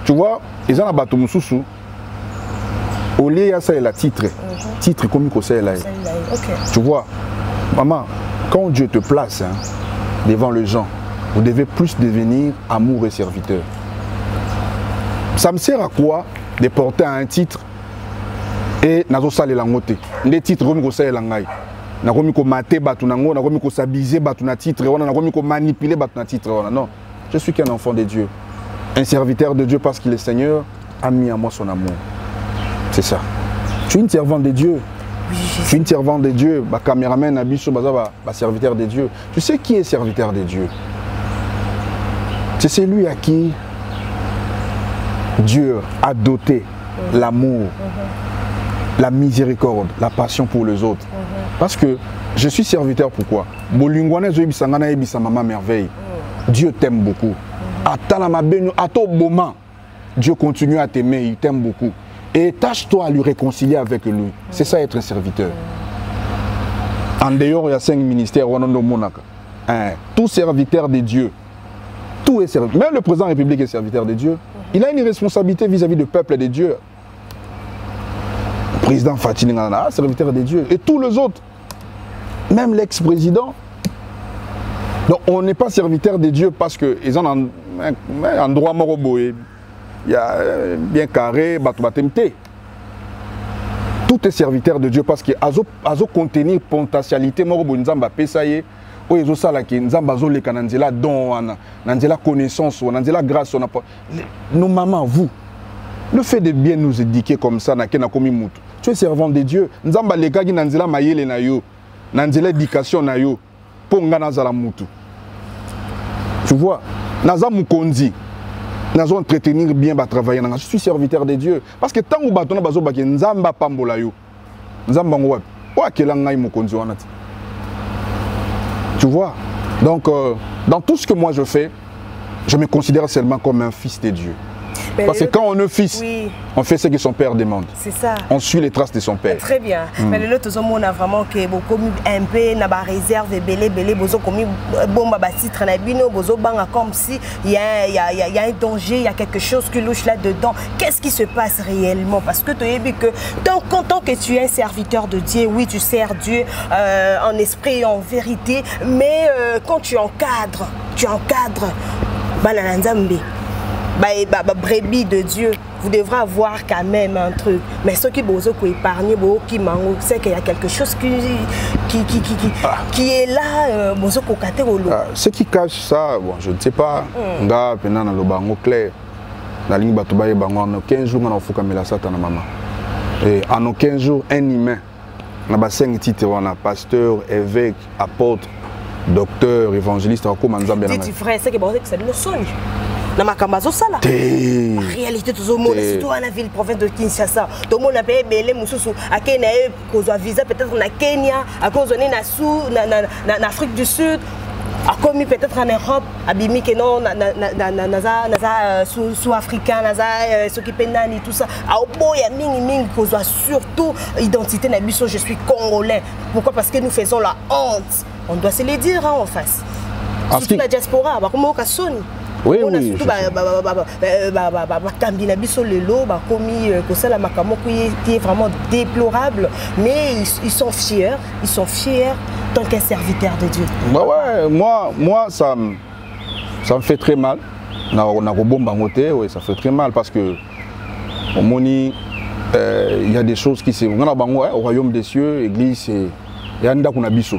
Tu vois, ils en ont battu Moussoussou. Au lieu de ça, il a titre. Titre comme il conseille là. Tu vois, maman, quand Dieu te place devant les gens, vous devez plus devenir amour et serviteur. Ça me sert à quoi de porter un titre et nazo sale langote. Les titres comme conseille langai. Na komi ko mater batu nango, na komi ko s'abiser batu na titre, na komi ko manipuler batu na titre. Non, je suis qu'un enfant de Dieu, un serviteur de Dieu parce que le Seigneur a mis à moi son amour. C'est ça. Je suis une servante de Dieu.
Oui,
je suis une servante de Dieu. Ma caméraman, Abisso, serviteur de Dieu. Tu sais qui est serviteur de Dieu? C'est celui à qui Dieu a doté l'amour, la miséricorde, la passion pour les autres. Parce que je suis serviteur, pourquoi? Maman merveille. Dieu t'aime beaucoup. À ton moment, Dieu continue à t'aimer, il t'aime beaucoup. Et tâche-toi à lui réconcilier avec lui. C'est ça être un serviteur. En dehors, il y a 5 ministères. Tout serviteur de Dieu, tout est serviteur. Même le président de la République est serviteur de Dieu. Il a une responsabilité vis-à-vis du peuple de Dieu. Le président Fatih Ngana, serviteur de Dieu. Et tous les autres, même l'ex-président. Donc on n'est pas serviteur de Dieu parce qu'ils ont un droit moroboé. Il y a bien carré, batemte. tout est serviteur de Dieu parce que azo contenir potentialité moko bo nzamba pesa ye o ezo sala ki nzamba zo leka na nzela don wana na nzela connaissance na nzela grâce on a nos mamans vous le fait de bien nous éduquer comme ça na kena komi mutu tu es servant de Dieu nzamba leka ki na nzela mayele na yo na nzela éducation na yo po ngana zala mutu tu vois naza mukonzi nazo entretenir bien ba travailler je suis serviteur de Dieu parce que tant ou batona bazo baki nzamba pambola yo nzamba ngo wapi o akela ngai mukonzi wana ti tu vois donc dans tout ce que moi je fais je me considère seulement comme un fils de Dieu. Mais parce que quand on est fils, oui, on fait ce que son père demande. C'est ça. On suit les traces de son père. Très bien. Mais le lot on a vraiment que beaucoup un peu na ba réserve belé bozo comme bomba ba titre na bino bozo banga comme si il y a un danger, il y a quelque chose qui louche là dedans. Qu'est-ce qui se passe réellement parce que tu as vu que tant que tu es un serviteur de Dieu, oui, tu sers Dieu en esprit et en vérité, mais quand tu encadres Balanzambe, brebis de Dieu, vous devrez avoir quand même un truc. Mais ceux qui bozo ko épargner qui mango, c'est qu'il y a quelque chose qui est là bozo ko kate olo. Ce qui cache ça, bon, je ne sais pas. Nga pena na lobango clair. Na ligne batu baye bango en 15 jours na fuka mela satana maman. Et en 15 jours un humain na ba 5 titres wana pasteur, évêque, apôtre, docteur, évangéliste comme nzambe na. Dit frère, c'est que bozo que ça le songe. Na makambazo sala. En réalité tout le monde surtout dans la ville province de Kinshasa. Tout le monde a payé belé mususu akena cause visa peut-être na Kenya, à cause na Afrique du Sud. A commis peut-être en Europe, abimi que non naza sous-africain, naza s'occuper nani tout ça. A oboya mingi cause surtout identité na biso je suis congolais. Pourquoi? Parce que nous faisons la honte. On doit se le dire en face. Surtout la diaspora, ba comme ka soni. Oui, oui. Qui est vraiment déplorable, mais ils sont fiers tant qu'un serviteur de Dieu. Bah ouais, moi ça me fait très mal. Oui, ça fait très mal parce que il y a des choses qui se au royaume des cieux, église, il y a un biso.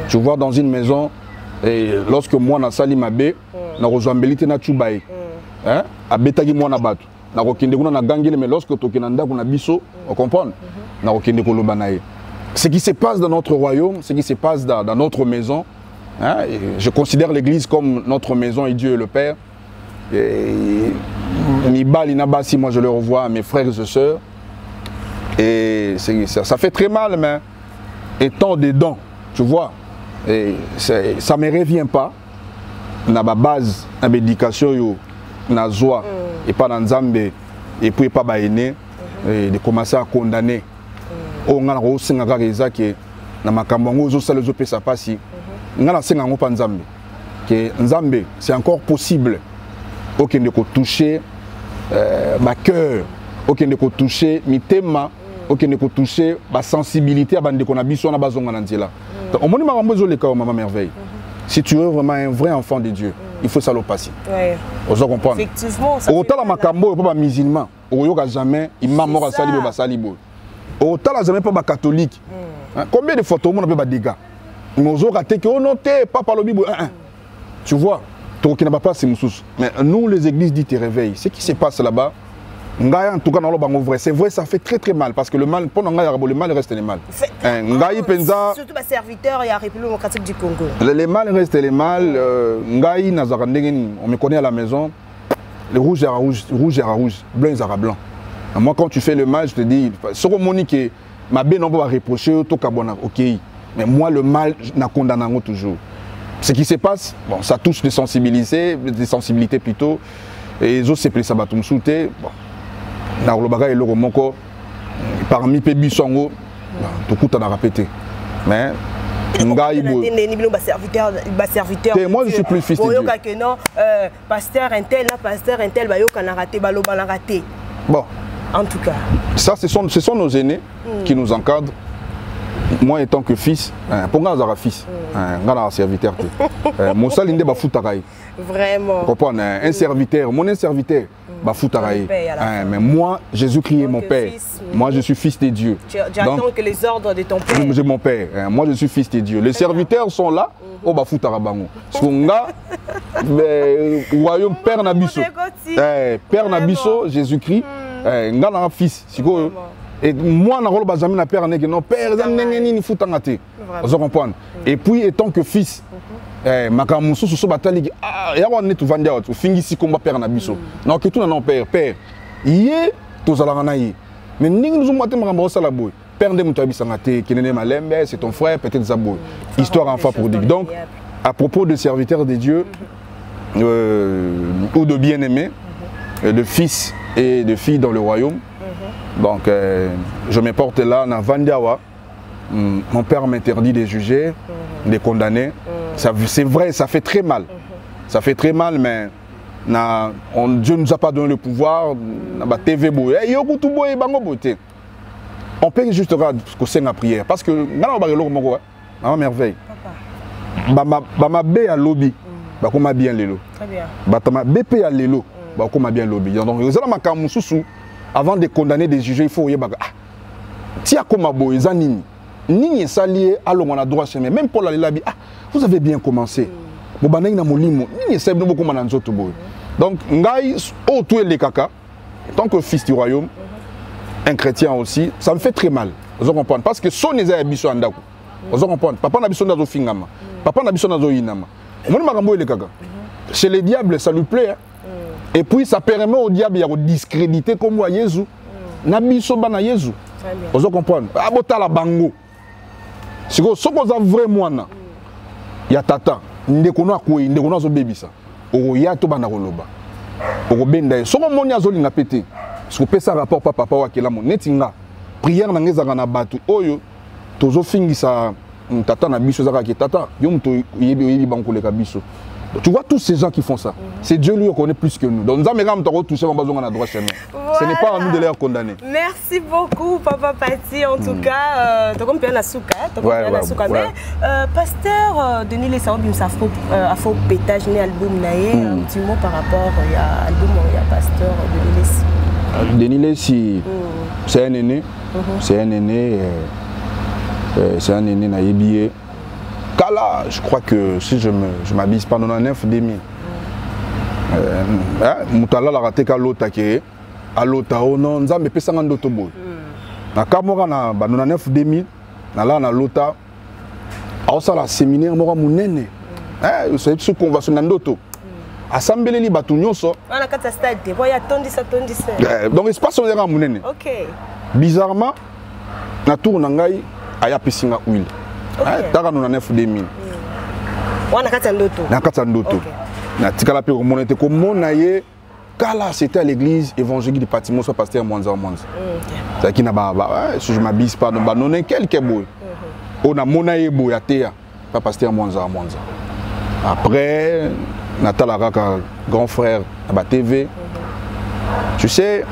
Tu vois dans une maison, et lorsque moi na sali mabe na rozambelite na chubai abetaki mwana bato na kokende kuna na gangile mais lorsque tokena ndako na biso on comprend na kokende koloba na ye ce qui se passe dans notre royaume ce qui se passe dans notre maison je considère l'église comme notre maison et Dieu est le Père et Nibali Nabasi moi je le revois mes frères et sœurs et ça fait très mal mais étant dedans tu vois et ça ne me revient pas na ba base na éducation yo na joie et pas dans Nzambe et puis pas baéné de commencer à condamner o ngana ko singa ka reza ke na makambo ngo zo sala zo pesa pasi ngana singa ngo pa Nzambe que Nzambe c'est encore possible aucun de ko toucher ma cœur aucun de ko toucher mitema aucun de ko toucher ba sensibilité bande ko na biso na bazonga na nzela. Au moment où je les maman merveille. Si tu es vraiment un vrai enfant de Dieu, il faut ça le passer. Vous comprenez? Effectivement. Autant la makambo pas musulman, au jamais imam mort salibo ba salibo. Autant la jamais pas catholique. Combien de photos on a pas dégâts? Mozo raté que on noté papa le bible. Tu vois, tu qui n'a pas place musus. Mais nous les églises dites réveillent. Ce qui se passe là-bas en tout cas c'est vrai ça fait très mal parce que le mal pendant le mal reste le mal. Surtout les serviteurs et la République démocratique du Congo. Les mal restent les mal. On me connaît à la maison. Le rouge est à rouge, rouge est à rouge, blanc est à blanc. Moi quand tu fais le mal je te dis ce que Monique ma bien on va reprocher tout ok mais moi le mal n'a condamné toujours. Ce qui se passe bon ça touche des sensibilités plutôt et les autres c'est plus ça va tout me sauter bon. Parmi les bisongo, tout le monde a répété. Mais moi je suis plus fils de Dieu. Pasteur un tel, bon, en tout cas. Ça, ce sont nos aînés qui nous encadrent. moi étant que fils, pour moi, je suis fils, je suis serviteur. Mon salinde va foutre.
Vraiment.
Comprendre, un serviteur, mon serviteur va foutre. Mais moi, Jésus-Christ est mon père. Moi, je suis fils de Dieu.
Tu attends que les ordres de ton père.
J'ai mon père. Moi, je suis fils de Dieu. Les serviteurs sont là. Oh, bah foutre. Parce que royaume Père Nabiso. Père Nabiso, Jésus-Christ, un fils. Et moi, je n'ai jamais père non père, ni foutre. Vous comprenez? Et puis, étant que fils, makamusu so batali ya wana tu vanda watu fingisi komba père na biso na ke tu na père yé to zalanga na yi mais ningi nous mate makambo sala boy père de mutu abisanga te kenene malembe c'est ton frère peut-être zaboy histoire enfant prodigue. Donc à propos de serviteurs de Dieu ou de bien-aimés, de fils et de filles dans le royaume, donc je me porte là na vandawa. Mon père m'interdit de juger, de condamner. C'est vrai, ça fait très mal. Ça fait très mal, mais Dieu ne nous a pas donné le pouvoir. On peut juste regarder la prière. Parce que ma merveille. Ma bé à lobby. Bakoma bien lelo.
Très bien.
Batama BP à lelo. Bakoma bien lobby. Donc avant de condamner, de juger, il faut y tia koma boy zanini. Ni salié à l'homme on a droit chemin. Même Paul a dit vous avez bien commencé. Donc ngai oh tout les caca. Tant que fils du royaume, un chrétien aussi, ça me fait très mal. Vous comprenez? Parce que son est biso andako. Vous comprenez? Papa na biso ndazo fingama. Papa na biso ndazo inama. Mon makambo les caca. Chez les diables ça lui plaît. Et puis ça permet au diable de discréditer comme moi Jésus. Na biso bana Jésus. Vous comprenez? Abota la bango. Si vous avez vraiment il y a tata, ndeko zo bebisa. O ya to bana koloba. O benda so mo monia zo linga pété. Si vous pesa rapport papa wa kela mo netinga. Prière na ngeza na batu oyo tozo fingisa tata na biso zaka ki tata yo mto yebi bankoleka biso. Tu vois tous ces gens qui font ça. C'est Dieu lui qui connaît plus que nous. Donc nous avons touché mon besoin à droit chemin. Ce n'est pas à nous de les condamner.
Merci beaucoup Papa Pati en tout cas. Tu comprends la souka, mais pasteur Denis Lessao bimsa afo pétage né album naé un petit mot par rapport à album il y a pasteur Denis Lessi.
Denis Lessi c'est un aîné. C'est un aîné naïbié. Kala, je crois que si je m'abuse pas 99-2000. Moutala la raté ka lota ke a lota ono nzambe pesa ngando to boy. Na kamora na 99-2000 na la na lota a sala séminaire moko munene. C'est ce convention na ndoto. Assemblée batu nyonso.
On a kata stade de boya tondisa.
Donc espace on est munene.
OK.
Bizarrement na tour na ngai aya pisinga huile. Taka nous 9-2000.
Wana kata ndoto.
Na kata ndoto. Na tikala pe monete ko monaye kala c'était à l'église évangélique de Patimo soit pasteur Mwanza. Ça qui na si je m'abuse pas no banone quelques boy. On a monaye boy atea pas pasteur Mwanza. Après Natala Raka grand frère à TV. Tu sais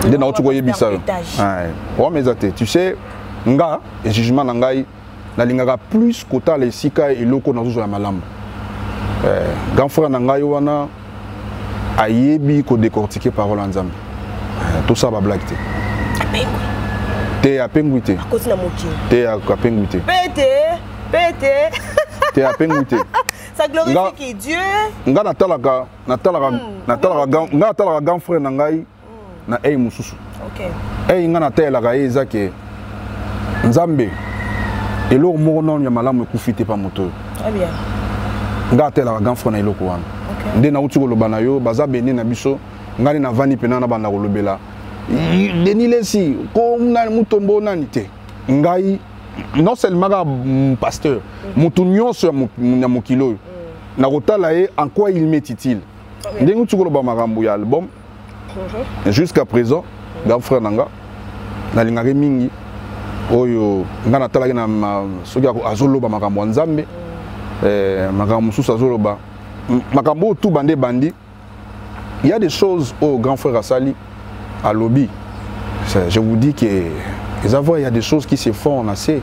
il na otu ko yebisa. Ouais mais tu sais nga et jugement nangai na lingaka plus kota les sika et loko na zo la malamu grand frère nangai wana ayebi ko décortiquer parole en Nzambe tout ça ba blague te apenguité
cause na moki
te apenguité te apenguité
ça glorifie Dieu
nga natalaka grand frère nangai na mususu
OK
nga natalaka ezake Nzambe elo moko non ya malamu ekufite pa moto.
Très bien.
Ngate la grand frère na eloko wana. Nde na uti koloba na yo baza bene na biso ngani na vani pena na banda kolobela. Denis Lessi ko na mutombo nani te. Ngai non seulement pasteur, mutu nyonso ya mokilo. Na kotala ye en quoi il m'est utile. Nde uti koloba makambo ya album. Jusqu'à présent, grand frère nanga na lingare mingi oyo ngana talaki na soki azoloba makambo Nzambe makambo mususu azoloba makambo tout bandi il y a des choses au grand frère Asali à lobby je vous dis que Il y a des choses qui se font assez.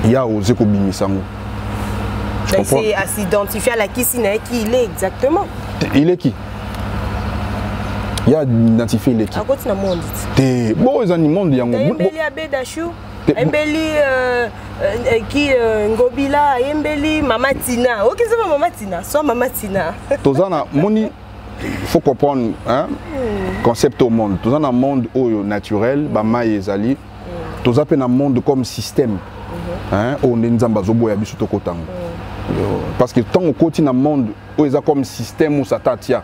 Il y a osé Kobimisango.
C'est à s'identifier à la qui il est exactement.
Il est qui? Il y a identifié il est qui?
À côté de monde.
Bon, ils ont un monde.
Embeli Abedachou. Embeli qui Ngobila. Embeli Mama Tina. Ok, c'est pas Mama Tina. Soit Mama Tina. Tozana,
il faut comprendre hein, concept au monde. Tous un monde naturel, Bama et Zali. Tous un monde comme système. On est dans un parce que tant qu'on continue dans le monde, où il y a comme système où ça t'attire.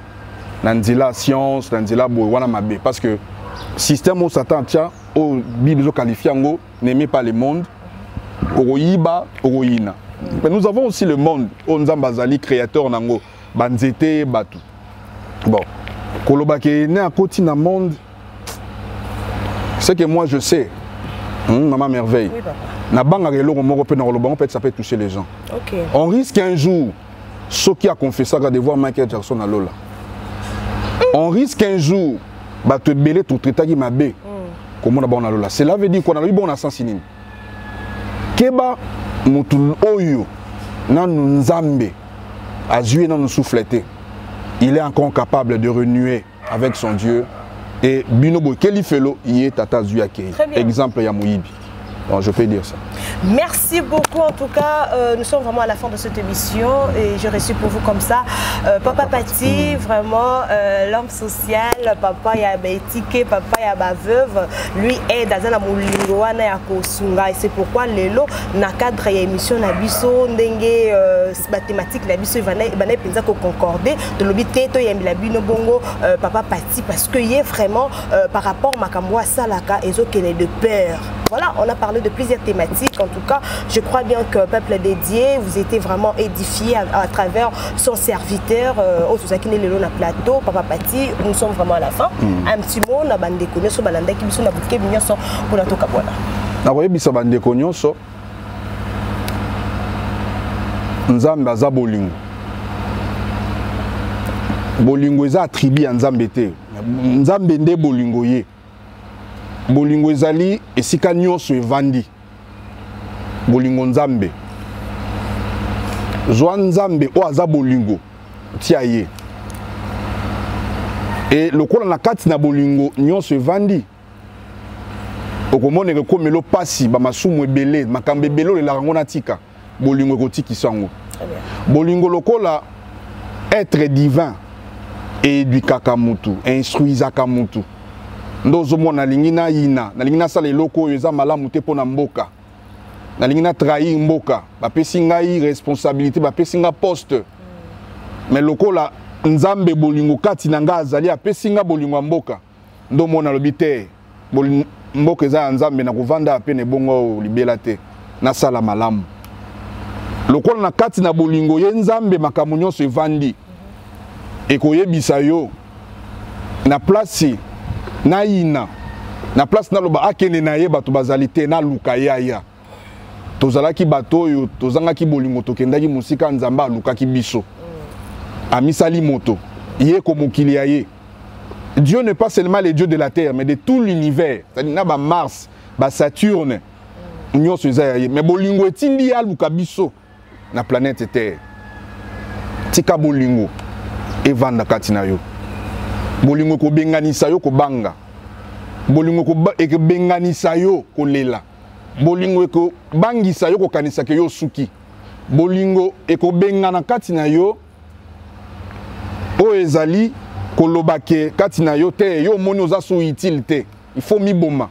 Dans la science, dans la boîte, parce que système où ça t'attire, où Bible qualifié n'aimait pas le monde, mais nous avons aussi le monde, où nous avons Zali créateur nango, banzete, batu. Bon, Kolobake est né à côté dans le monde. Ce que moi je sais, maman merveille. Oui, ça peut toucher les gens. Okay. On risque un jour, ceux qui a confessé de voir Michael Jackson à Lola. On risque un jour, bah te belé tout traité qui m'a bé. Comment on a Lola. Cela veut dire qu'on a eu bon assassiné. Keba mutul oyo nan nzambe a joué dans nous souffleté. Il est encore capable de renouer avec son Dieu. Et Binobo Kelifelo, il est Tata Zuyake. Exemple Yamouibi. Bon, je peux dire ça.
Merci beaucoup en tout cas. Nous sommes vraiment à la fin de cette émission et je reçu pour vous comme ça. Papa Pati, vraiment l'homme social, papa ya étiqué, papa ya veuve, lui est dans un moulingoana ya kosunga et c'est pourquoi lelo na cadre ya émission na biso ndenge mathématique na biso bana penza ko concorder de l'obité to yembi la bino bongo papa Pati parce que y est vraiment par rapport makambo salaka ezokene de peur. Voilà, on a parlé de plusieurs thématiques. En tout cas, je crois bien que Peuple dédié, vous étiez vraiment édifié à travers son serviteur, Osuzakine Lelo na plateau, Papa Pati. Nous sommes vraiment à la fin. Un petit mot, na bande konyoso balanda ki biso na buke binyoso pour la toka bona.
Na voye bisa bande konyoso. Nzambe aza bolingo. Bolingo eza attribué à Nzambe te. Nzambe nde bolingo ye. Bolingo ezali esika nyonso evandi. Bolingo Nzambe. Zwa Nzambe o aza bolingo tia ye. Et lokola na kati na bolingo nyonso evandi. Okomone komelo pasi ba masumu ebele, makambe belo le la ngona tika. Bolingo kotiki sango. Bolingo lokola être divin et éduquaka mutu, instruisaka mutu. Ndozo mona lingina yina, na lingina sala eloko eza malamu te pona mboka. Na lingina trahir mboka, ba pesinga yi responsabilité, ba pesinga poste. Mais lokola Nzambe bolingo kati na nga azali a pesinga bolingo mboka. Ndo mona lobite, mboka eza Nzambe na kovanda apene bongo libela te, na sala malamu. Lokola na kati na bolingo ye Nzambe makambo nyonso evandi. Ekoyebisa yo na place na ina na place na loba akene na ye bato bazalité na luka yaya tozalaki bato yo tozangaki bolingo tokendaki musika Nzambe alukaki biso amisali moto ye ko mokili ya ye. Dieu n'est pas seulement le Dieu de la terre mais de tout l'univers, c'est-à-dire na ba Mars ba Saturne nyonso eza ye mais bolingo etindi ya luka biso na planète terre tika bolingo evanda kati na yo. Bolingo ko benganisa yo ko banga. Bolingo ko benganisa yo ko lela. Bolingo ko bangisa yo ko kanisa ke yo suki. Bolingo ko bengana kati na yo o ezali ko lobake kati na yo te yo moni oza sou utilité. Il faut mi boma.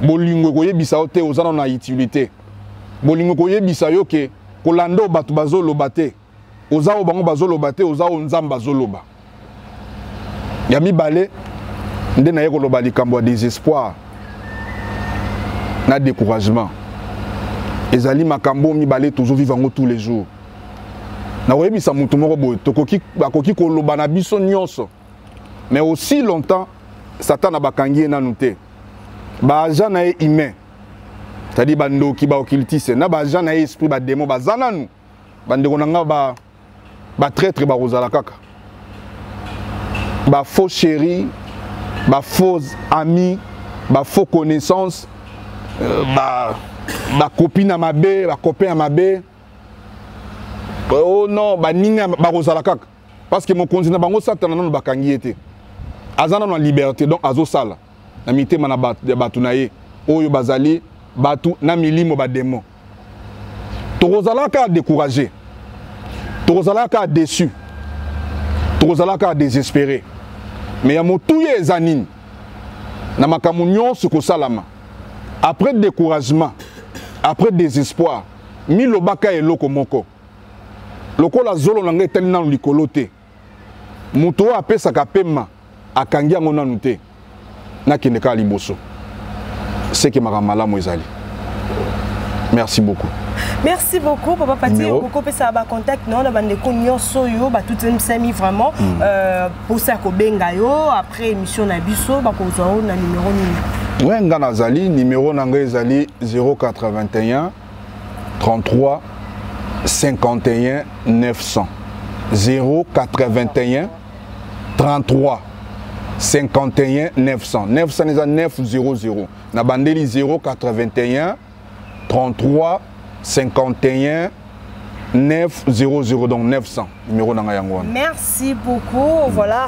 Bolingo ko yebisa yo te oza na utilité. Bolingo ko yebisa yo ke ko lando batu bazo lobate. Oza o bango bazo lobate, oza o Nzambe bazo loba. Yami balé, nde na ye koloba likambo ya désespoir na découragement. Ezali makambo mi balé toujours vivre tous les jours. Na oyebisa mutu moko boye tokoki bakoki koloba na biso nyonso. Mais aussi longtemps Satan na bakangi nanu te. Ba agent na ye humain. C'est-à-dire bandoki ba occultiste na ba agent na ye esprit ba démon ba zananu. Bandeko nanga ba traître ba rozala kaka. Ba faux chéri, ba faux ami, ba faux connaissance, ba copine à ma bé, ba copain à ma bé. Oh non, ba ninga ba rozala kaka. Parce que mon continent bango satana non ba kangi été. Azana na liberté donc azo sala. Na mité mana batu na ye. Oyo bazali batu na milimo ba démon. Torozala ka découragé. Torozala ka déçu. Torozala ka désespéré. Mais ya motuye ezanine. Na makamu nyonso ko salama. Après découragement, après désespoir, milobaka eloko moko. Lokola zolo nanga etali nanu likolo te. Muto apesaka pema akangi yango nanu te. Nakende ka liboso. C'est que makamalamu ezali. Merci beaucoup.
Merci beaucoup, Papa Pati. Beaucoup de ça contact non, on a des nyonso yo, ba tout sami vraiment pour ça ko benga yo après émission na biso ba ko zo na numéro ni.
Ouais, ngana zali numéro nanga ezali 081 33 51 900 081 33 51 900 900 900 na bandeli 081 33 51 900 donc 900 numéro d'Angayangwan.
Merci beaucoup. Voilà,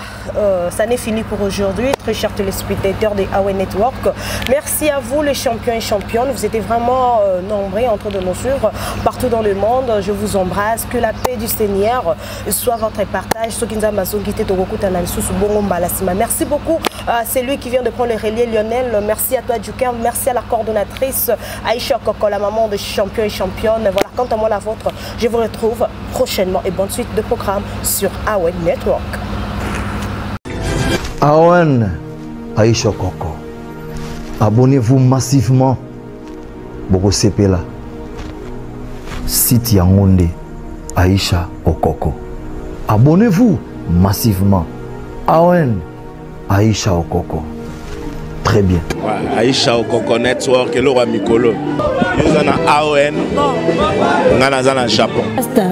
ça n'est fini pour aujourd'hui. Très chers téléspectateurs de AON Network. Merci à vous les champions et championnes. Vous étiez vraiment nombreux en train de nous suivre partout dans le monde. Je vous embrasse. Que la paix du Seigneur soit votre partage. Merci beaucoup. C'est lui qui vient de prendre le relais, Lionel. Merci à toi, Djuker. Merci à la coordonnatrice Aïcha Koko, la maman de champions et championnes. Voilà, quant à moi, la vôtre, je vous retrouve prochainement et bonne suite de programme sur AON Network.
AON Aïcha Koko. Abonnez-vous massivement. Boko Sepela. Site Yangonde Aïcha Okoko. Abonnez-vous massivement. AON Aïcha Okoko. Très bien.
Ouais, Aïcha Okoko Network, le roi Mikolo. Nous avons AON, nous avons Japon.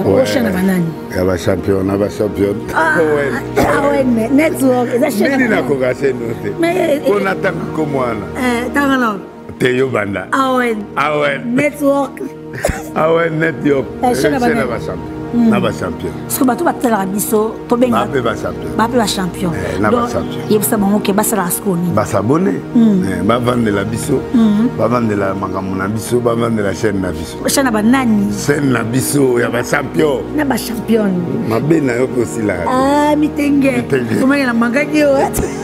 Prochaine banane.
Il y a champion, il y a champion.
AON Network.
Mais on attend comme moi. Théo Banda.
AON Network.
AON Network. Naba champion.
Parce que bato batela biso to benga. Ba champion.
Naba champion.
Yebisa bango ke basala skoni.
Ba s'abonner. Ba vendre la biso. Ba vendre la mangamu na biso, ba vendre la chaîne na biso.
Chaîne ba nani?
Chaîne na biso ya ba champion.
Na ba champion.
Mabe na yo aussi la.
Ah mitenge. Comment la mangaki yo?